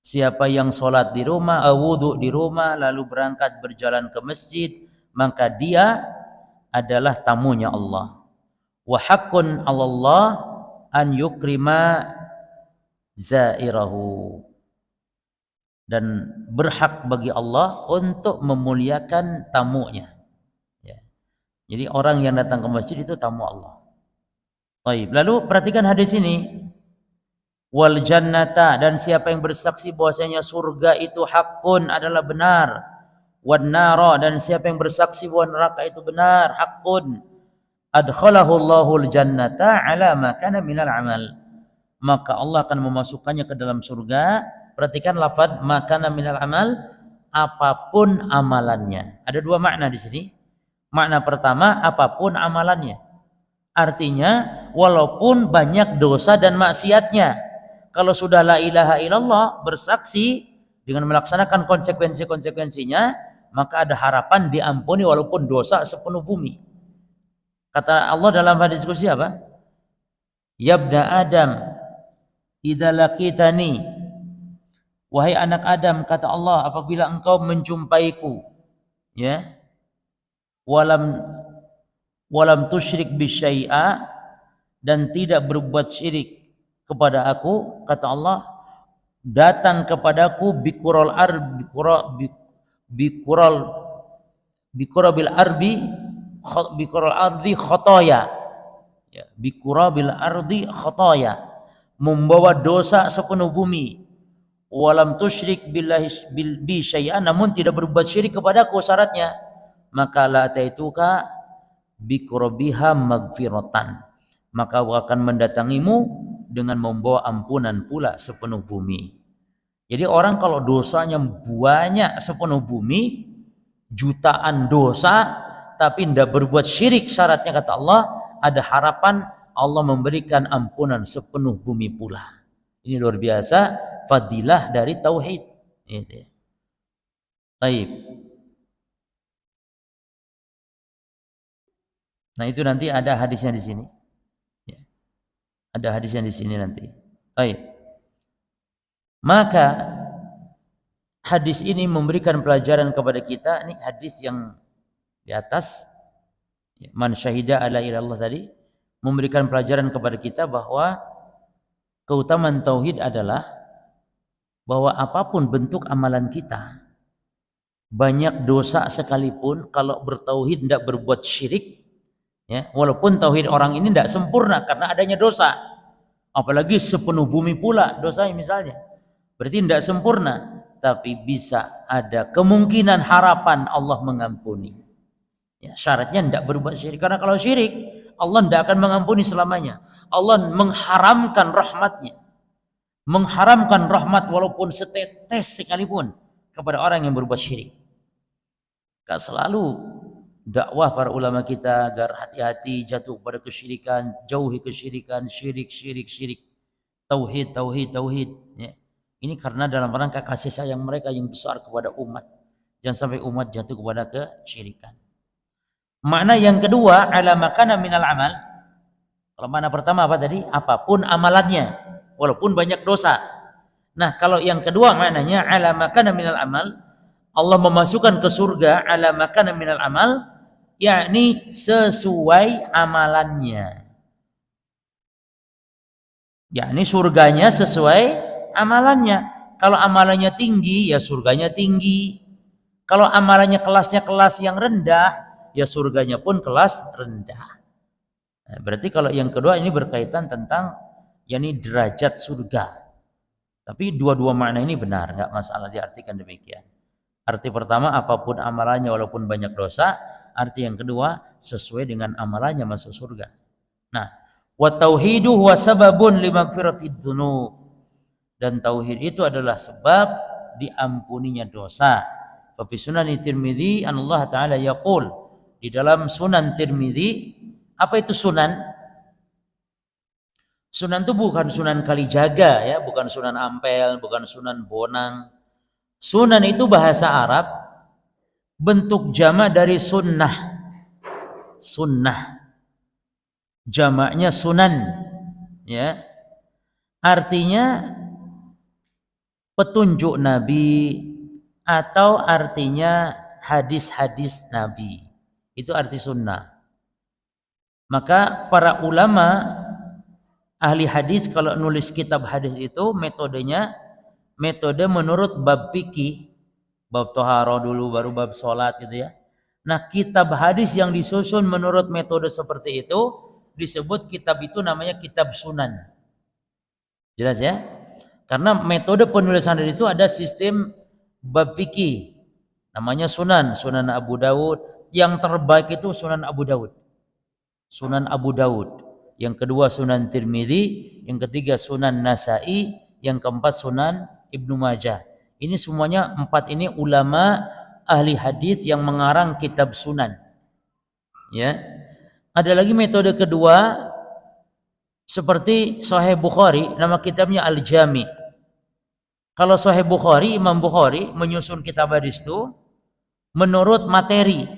Siapa yang sholat di rumah, wudhu di rumah, lalu berangkat berjalan ke masjid, maka dia adalah tamunya Allah. Wa haqqun 'alallah an yukrima zairahu. Dan berhak bagi Allah untuk memuliakan tamunya. Ya. Jadi orang yang datang ke masjid itu tamu Allah. Baik. Lalu perhatikan hadis ini. Wal jannata, dan siapa yang bersaksi bahwasanya surga itu hakun adalah benar, wan nara, dan siapa yang bersaksi bahwa neraka itu benar hakun, adkhalahu Allahul jannata ala ma kana minal amal, maka Allah akan memasukkannya ke dalam surga. Perhatikan lafaz ma kana minal amal, apapun amalannya. Ada dua makna di sini. Makna pertama, apapun amalannya, artinya walaupun banyak dosa dan maksiatnya, kalau sudah la ilaha illallah, bersaksi dengan melaksanakan konsekuensi-konsekuensinya, maka ada harapan diampuni walaupun dosa sepenuh bumi. Kata Allah dalam hadis qudsi apa? Yabda Adam, idza laqitani, wahai anak Adam, kata Allah, apabila engkau menjumpaiku, ya, walam tusyrik bisyai'a, dan tidak berbuat syirik kepada aku, kata Allah, datang kepadaku bikurabil ardi khotoya, ya, bikurabil ardi khotoya, membawa dosa sepenuh bumi. Walam tusyrik billahi bi syai'an, namun tidak berbuat syirik kepadaku, syaratnya, maka la taituka bikurabiha magfiratan, maka aku akan mendatangimu dengan membawa ampunan pula sepenuh bumi. Jadi orang kalau dosanya banyak sepenuh bumi, jutaan dosa, tapi tidak berbuat syirik, syaratnya kata Allah, ada harapan Allah memberikan ampunan sepenuh bumi pula. Ini luar biasa fadilah dari tauhid. Baik. Nah itu nanti ada hadisnya di sini. Ada hadisnya di sini nanti. Baik. Maka hadis ini memberikan pelajaran kepada kita. Ini hadis yang di atas, man syahida ala ilallah tadi, memberikan pelajaran kepada kita bahwa keutamaan tauhid adalah bahwa apapun bentuk amalan kita, banyak dosa sekalipun, kalau bertauhid tidak berbuat syirik, ya, walaupun tauhid orang ini tidak sempurna karena adanya dosa, apalagi sepenuh bumi pula dosa misalnya, berarti tidak sempurna, tapi bisa ada kemungkinan harapan Allah mengampuni. Ya, syaratnya tidak berbuat syirik, karena kalau syirik Allah tidak akan mengampuni selamanya. Allah mengharamkan rahmatnya, mengharamkan rahmat walaupun setetes sekalipun kepada orang yang berbuat syirik. Selalu dakwah para ulama kita agar hati-hati jatuh pada kesyirikan, jauhi kesyirikan, syirik. Tauhid. Ya. Ini karena dalam rangka kasih sayang mereka yang besar kepada umat. Jangan sampai umat jatuh kepada kesyirikan. Makna yang kedua, ala makana minal amal. Kalau makna pertama apa tadi? Apapun amalannya, walaupun banyak dosa. Nah, kalau yang kedua maknanya ala makana minal amal, Allah memasukkan ke surga ala makana minal amal, yakni sesuai amalannya. Yakni surganya sesuai amalannya. Kalau amalannya tinggi, ya surganya tinggi. Kalau amalannya kelasnya kelas yang rendah, ya surganya pun kelas rendah. Nah, berarti kalau yang kedua ini berkaitan tentang yakni derajat surga. Tapi dua-dua makna ini benar, nggak masalah diartikan demikian. Arti pertama, apapun amalannya walaupun banyak dosa. Arti yang kedua, sesuai dengan amalannya masuk surga. Nah, wa tauhidu huwa sababun limaghfiratidz dzunub. Dan tauhid itu adalah sebab diampuninya dosa. Fa fi Sunan Tirmidzi an Allah taala yaqul, di dalam Sunan Tirmidzi, apa itu sunan? Sunan itu bukan Sunan Kalijaga ya, bukan Sunan Ampel, bukan Sunan Bonang. Sunan itu bahasa Arab, bentuk jamak dari sunnah. Sunnah. Jamaknya sunan. Ya. Artinya petunjuk Nabi atau artinya hadis-hadis Nabi. Itu arti sunnah. Maka para ulama ahli hadis kalau nulis kitab hadis itu metodenya metode menurut bab fikih, bab toharoh dulu baru bab sholat gitu ya. Nah, kitab hadis yang disusun menurut metode seperti itu disebut kitab itu namanya kitab sunan. Jelas ya? Karena metode penulisan hadis itu ada sistem bab fikih. Namanya sunan, Sunan Abu Dawud. Yang terbaik itu Sunan Abu Dawud. Sunan Abu Dawud. Yang kedua Sunan Tirmidzi, yang ketiga Sunan Nasa'i, yang keempat Sunan Ibnu Majah. Ini semuanya empat ini ulama ahli hadis yang mengarang kitab sunan. Ya. Ada lagi metode kedua seperti Sahih Bukhari, nama kitabnya Al-Jami. Kalau Sahih Bukhari, Imam Bukhari menyusun kitab hadis itu menurut materi.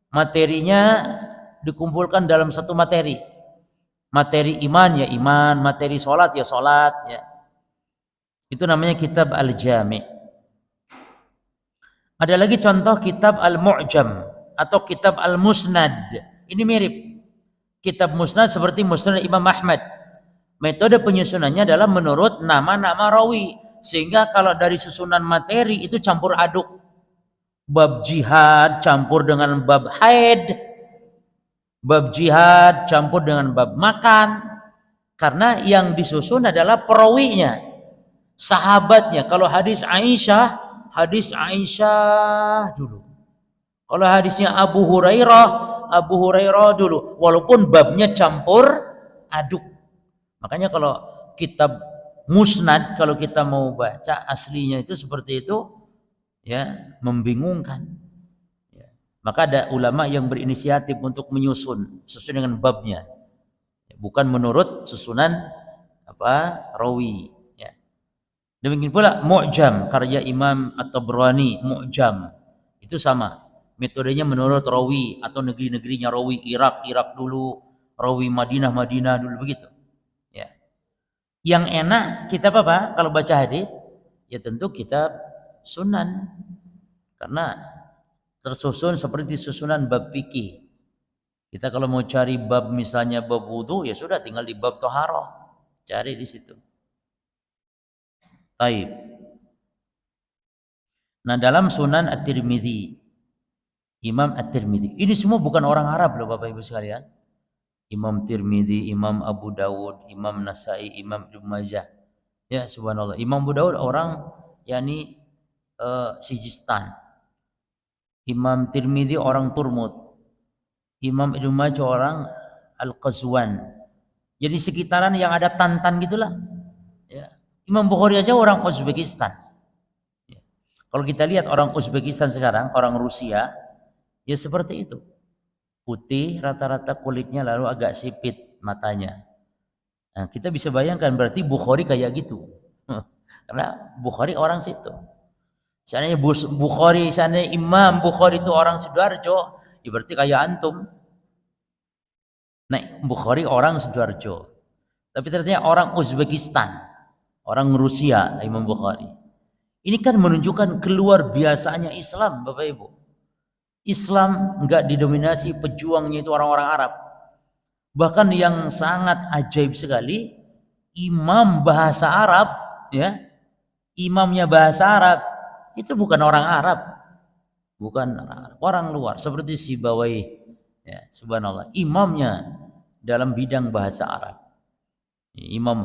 Materinya dikumpulkan dalam satu materi. Materi iman ya iman, materi sholat ya sholat ya. Itu namanya kitab Al-Jami. Ada lagi contoh kitab Al-Mu'jam atau kitab Al-Musnad. Ini mirip. Kitab Musnad seperti Musnad Imam Ahmad. Metode penyusunannya adalah menurut nama-nama rawi. Sehingga kalau dari susunan materi itu campur aduk. Bab jihad campur dengan bab haid. Bab jihad campur dengan bab makan. Karena yang disusun adalah perawinya, sahabatnya. Kalau hadis Aisyah dulu. Kalau hadisnya Abu Hurairah dulu. Walaupun babnya campur aduk. Makanya kalau kitab Musnad, kalau kita mau baca aslinya itu seperti itu, ya membingungkan. Maka ada ulama yang berinisiatif untuk menyusun sesuai dengan babnya, bukan menurut susunan rawi. Ya. Demikian pula Mu'jam karya Imam At-Tabrani, Mu'jam itu sama, metodenya menurut rawi atau negeri-negerinya rawi. Irak dulu, rawi Madinah dulu begitu. Ya. Yang enak kitab apa kalau baca hadis? Ya tentu kitab Sunan, karena tersusun seperti susunan bab fikih. Kita kalau mau cari bab misalnya bab wudu, ya sudah tinggal di bab toharoh, cari di situ. Taib. Nah, dalam Sunan At-Tirmidzi, Imam At-Tirmidzi, ini semua bukan orang Arab loh Bapak Ibu sekalian. Imam Tirmidzi, Imam Abu Dawud, Imam Nasa'i, Imam Ibnu Majah. Ya subhanallah. Imam Abu Dawud orang yakni Sijistan. Imam Tirmidzi orang Turmut. Imam Ibnu Majah orang Al-Qazwan. Jadi sekitaran yang ada Tantan gitulah. Ya. Imam Bukhari aja orang Uzbekistan. Ya. Kalau kita lihat orang Uzbekistan sekarang, orang Rusia, ya seperti itu. putih rata-rata kulitnya, lalu agak sipit matanya. Nah, kita bisa bayangkan berarti Bukhari kayak gitu. Karena Bukhari orang situ. Seandainya Bukhari, seandainya Imam Bukhari itu orang Sidoarjo, ya berarti kayak antum. Nah, Bukhari orang Sidoarjo. Tapi ternyata orang Uzbekistan, orang Rusia, Imam Bukhari. Ini kan menunjukkan keluar biasanya Islam, Bapak Ibu. Islam enggak didominasi pejuangnya itu orang-orang Arab. Bahkan yang sangat ajaib sekali, imam bahasa Arab, ya, imamnya bahasa Arab, itu bukan orang Arab, bukan orang Arab, orang luar seperti Sibawai, ya, subhanallah, imamnya dalam bidang bahasa Arab, imam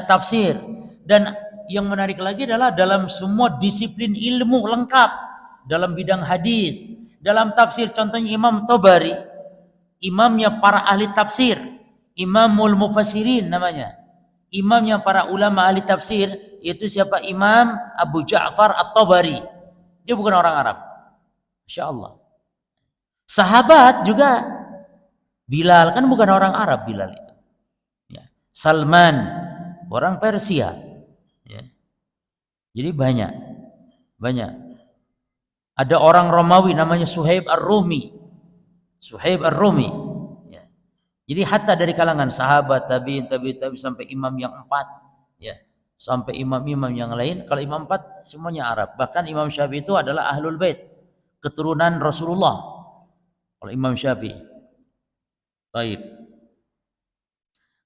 tafsir. Dan yang menarik lagi adalah dalam semua disiplin ilmu lengkap, dalam bidang hadis, dalam tafsir, contohnya Imam Tabari, imamnya para ahli tafsir, Imamul Mufassirin namanya, imamnya para ulama ahli tafsir, yaitu siapa? Imam Abu Ja'far At-Tabari. Dia bukan orang Arab. Masya Allah. Sahabat juga, Bilal kan bukan orang Arab, Bilal itu, ya. Salman orang Persia, ya. Jadi banyak. Ada orang Romawi namanya Suhaib Ar-Rumi. Ya. Jadi hatta dari kalangan sahabat, tabi'in sampai imam yang 4, ya, sampai imam-imam yang lain. Kalau imam 4 semuanya Arab. Bahkan Imam Syafi'i itu adalah Ahlul Bait, keturunan Rasulullah. Kalau Imam Syafi'i. Baik.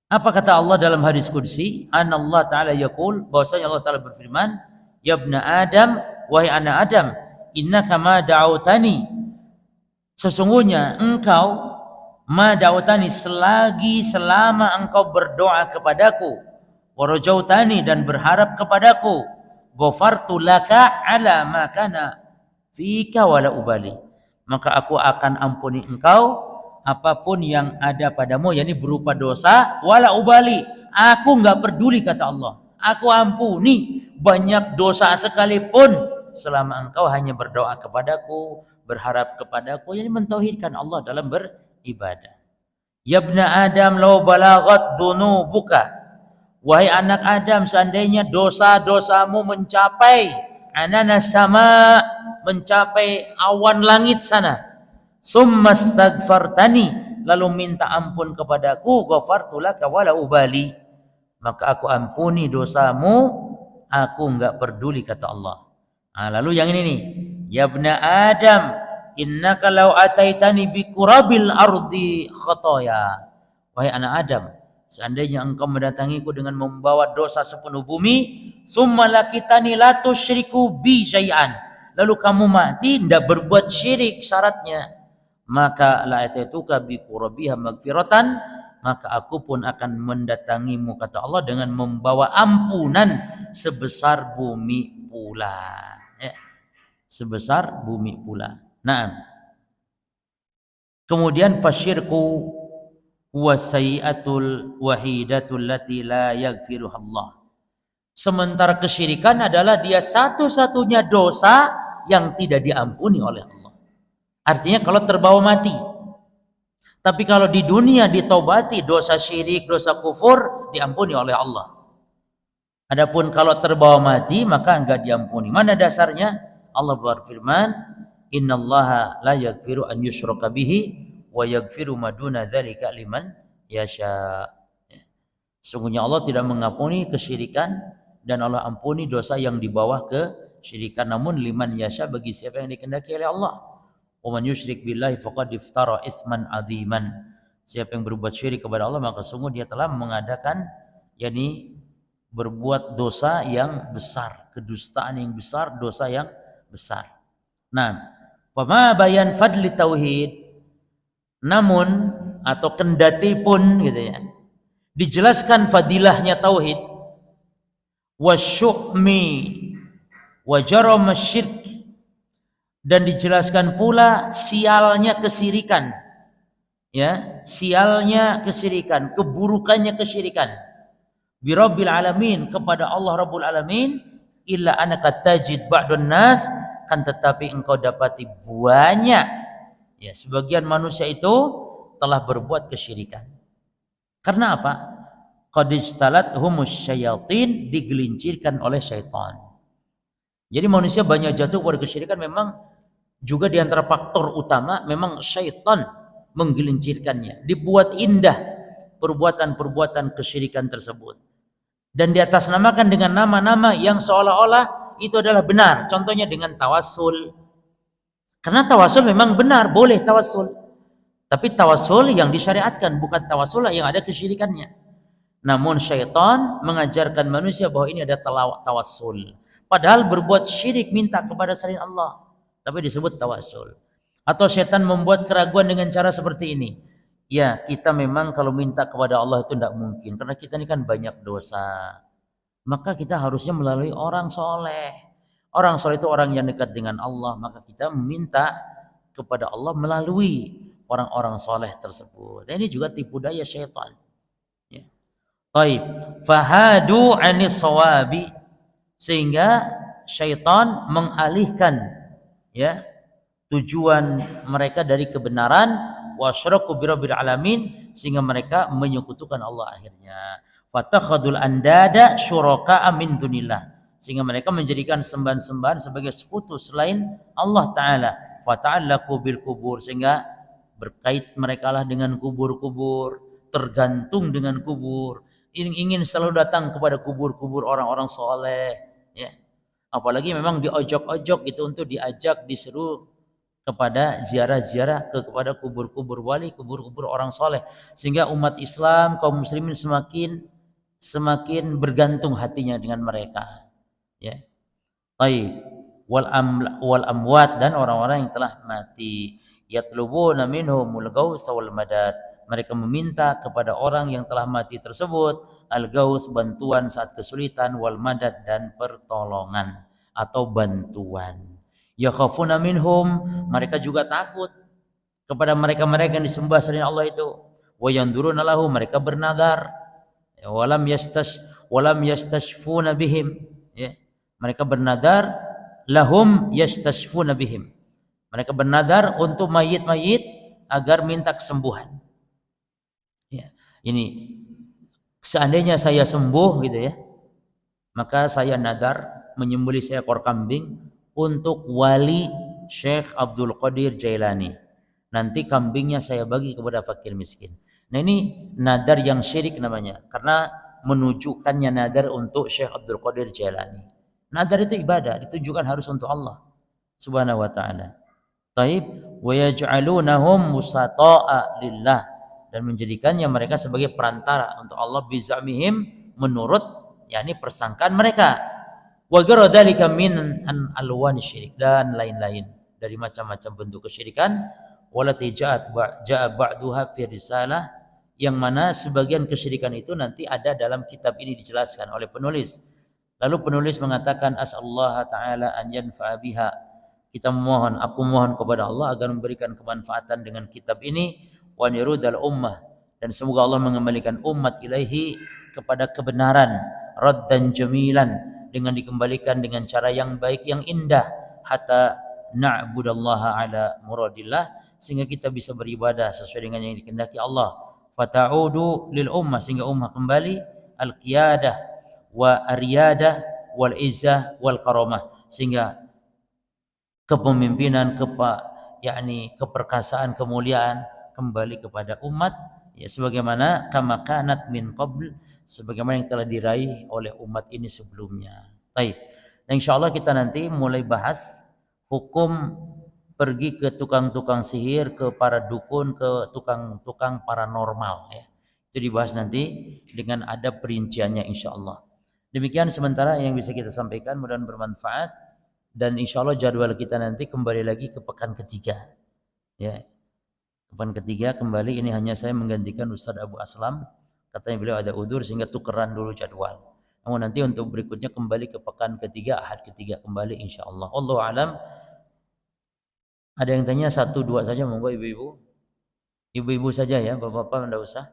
Apa kata Allah dalam hadis qudsi? Allah Ta'ala yaqul, bahwasanya Allah Ta'ala berfirman, "Ya ibna Adam, wahai anak Adam, innaka ma da'autani." Sesungguhnya engkau ma da'autani, selama engkau berdoa kepadaku, warajautani, dan berharap kepadaku, ghafartu laka ala ma kana fika wala ubali, maka aku akan ampuni engkau apapun yang ada padamu, yakni berupa dosa, wala ubali, aku enggak peduli, kata Allah, aku ampuni banyak dosa sekalipun selama engkau hanya berdoa kepadaku, berharap kepadaku, yakni mentauhidkan Allah dalam beribadah. Ya ibna Adam law balagat dzunubuka, wahai anak Adam, seandainya dosa-dosamu mencapai ananas sama, mencapai awan langit sana, summa astaghfartani, lalu minta ampun kepadaku, ghafartu laka wala ubali, maka aku ampuni dosamu, aku enggak peduli, kata Allah. Nah, lalu yang ini nih, ya ibna Adam innaka law ataitani bi qurabil ardi khataya, wahai anak Adam, seandainya engkau mendatangiku dengan membawa dosa sepenuh bumi, summa lakitani la tusyriku bi syai'an, lalu kamu mati tidak berbuat syirik syaratnya, maka la ataituka bi qurabiha magfiratan, maka aku pun akan mendatangimu, kata Allah, dengan membawa ampunan sebesar bumi pula, ya, sebesar bumi pula. Nah, kemudian fasyirku huwa sayyi'atul wahidatul lati la yaghfiruha Allah, sementara kesyirikan adalah dia satu-satunya dosa yang tidak diampuni oleh Allah. Artinya kalau terbawa mati. Tapi kalau di dunia ditaubati, dosa syirik, dosa kufur diampuni oleh Allah. Adapun kalau terbawa mati maka enggak diampuni. Mana dasarnya? Allah berfirman, "Innallaha la yaghfiru an yushraka bihi wa yaghfiru ma duna dzalika liman yasha." Sesungguhnya Allah tidak mengampuni kesyirikan dan Allah ampuni dosa yang di bawah kesyirikan, namun liman yasha, bagi siapa yang dikehendaki oleh Allah. Wa man yusyrik billahi faqad iftara isman aziman. Siapa yang berbuat syirik kepada Allah maka sungguh dia telah mengadakan, yakni berbuat dosa yang besar, kedustaan yang besar, dosa yang besar. Nah, fama bayan fadli tauhid, namun atau kendati pun gitu ya, dijelaskan fadilahnya tauhid, wasyu'mi wa jaram syirk, dan dijelaskan pula sialnya kesyirikan, ya, sialnya kesyirikan, keburukannya kesyirikan, birabbil alamin, kepada Allah Rabbul Alamin, illa anaka tajid ba'dun nas, kan tetapi engkau dapati banyak, Ya, sebagian manusia itu telah berbuat kesyirikan. Karena apa? Qad ijtalathumus syayatin, digelincirkan oleh syaitan. Jadi manusia banyak jatuh kepada kesyirikan memang juga di antara faktor utama memang syaitan menggelincirkannya. Dibuat indah perbuatan-perbuatan kesyirikan tersebut. Dan diatasnamakan dengan nama-nama yang seolah-olah itu adalah benar. Contohnya dengan tawassul. Karena tawassul memang benar, boleh tawassul. Tapi tawassul yang disyariatkan, bukan tawassul yang ada kesyirikannya. Namun syaitan mengajarkan manusia bahwa ini ada tawassul. Padahal berbuat syirik minta kepada selain Allah, tapi disebut tawassul. Atau syaitan membuat keraguan dengan cara seperti ini. Ya, kita memang kalau minta kepada Allah itu tidak mungkin. Karena kita ini kan banyak dosa. Maka kita harusnya melalui orang soleh. Orang soleh itu orang yang dekat dengan Allah. Maka kita meminta kepada Allah melalui orang-orang soleh tersebut. Dan ini juga tipu daya syaitan. Ya. Baik, fahadu anis sawabi, sehingga syaitan mengalihkan ya tujuan mereka dari kebenaran, wasyraku birabbil alamin, sehingga mereka menyekutukan Allah akhirnya. Fatakhadul andada syuraka min dunillah, sehingga mereka menjadikan sembahan-sembahan sebagai sekutu selain Allah taala. Fata'allaqu bil kubur, sehingga berkait mereka lah dengan kubur-kubur, tergantung dengan kubur, ingin selalu datang kepada kubur-kubur orang-orang soleh, ya. Apalagi memang diojok-ojok itu untuk diajak, diseru kepada ziarah-ziarah kepada kubur-kubur wali, kubur-kubur orang soleh, sehingga umat Islam, kaum muslimin semakin bergantung hatinya dengan mereka. Ya, baik. Wal amwat, dan orang-orang yang telah mati. Yatlubuna minhumul ghaus wal madad, mereka meminta kepada orang yang telah mati tersebut al-ghaus, bantuan saat kesulitan, wal madad, dan pertolongan atau bantuan. Yakhafuna minhum, mereka juga takut kepada mereka-mereka yang disembah selain Allah itu. Wa yanduruna lahu, mereka bernadar. Walam yastashfuna bihim, ya. Mereka bernadar, lahum yastashfuna bihim. Mereka bernadar untuk mayit-mayit agar minta kesembuhan. Ya, ini seandainya saya sembuh gitu ya, maka saya nadar menyembelih seekor kambing untuk wali Syekh Abdul Qadir Jailani. Nanti kambingnya saya bagi kepada fakir miskin. Nah, ini nadar yang syirik namanya, karena menunjukkannya nadar untuk Syekh Abdul Qadir Jailani. Nadar itu ibadah, ditunjukkan harus untuk Allah Subhanahu wa taala. Taib, wa yaj'alunahum musata'a lillah, dan menjadikannya mereka sebagai perantara untuk Allah, bizamihim, menurut yakni persangkaan mereka. Wa ghairu min an alwan syirik, dan lain-lain dari macam-macam bentuk kesyirikan. Walati ja'a ba'duha fi risalah, yang mana sebagian kesyirikan itu nanti ada dalam kitab ini dijelaskan oleh penulis. Lalu penulis mengatakan as'allahu ta'ala an yanfa'a biha, aku mohon kepada Allah agar memberikan kemanfaatan dengan kitab ini, wa nirudal ummah, dan semoga Allah mengembalikan umat ilaihi kepada kebenaran, raddan jamilan, dengan dikembalikan dengan cara yang baik, yang indah, hatta na'budallaha ala muradillah, sehingga kita bisa beribadah sesuai dengan yang dikehendaki Allah. Fata'udu lil ummah, sehingga ummah kembali al-qiyadah wa ariyadah wal izzah wal karamah, sehingga kepemimpinan, yakni keperkasaan, kemuliaan kembali kepada umat, ya, sebagaimana kama kanat min qabl, sebagaimana yang telah diraih oleh umat ini sebelumnya. Baik. Dan insyaallah kita nanti mulai bahas hukum pergi ke tukang-tukang sihir, ke para dukun, ke tukang-tukang paranormal, ya. Itu dibahas nanti dengan ada perinciannya insyaallah. Demikian sementara yang bisa kita sampaikan, mudah-mudahan bermanfaat. Dan insya Allah jadwal kita nanti kembali lagi ke pekan ketiga, ya. Pekan ketiga kembali, ini hanya saya menggantikan Ustadz Abu Aslam, katanya beliau ada udzur sehingga tukeran dulu jadwal. Namun nanti untuk berikutnya kembali ke pekan ketiga, ahad ketiga kembali insya Allah. Allahu alam. Ada yang tanya 1, 2 saja, monggo ibu-ibu. Ibu-ibu saja ya, bapak-bapak enggak usah.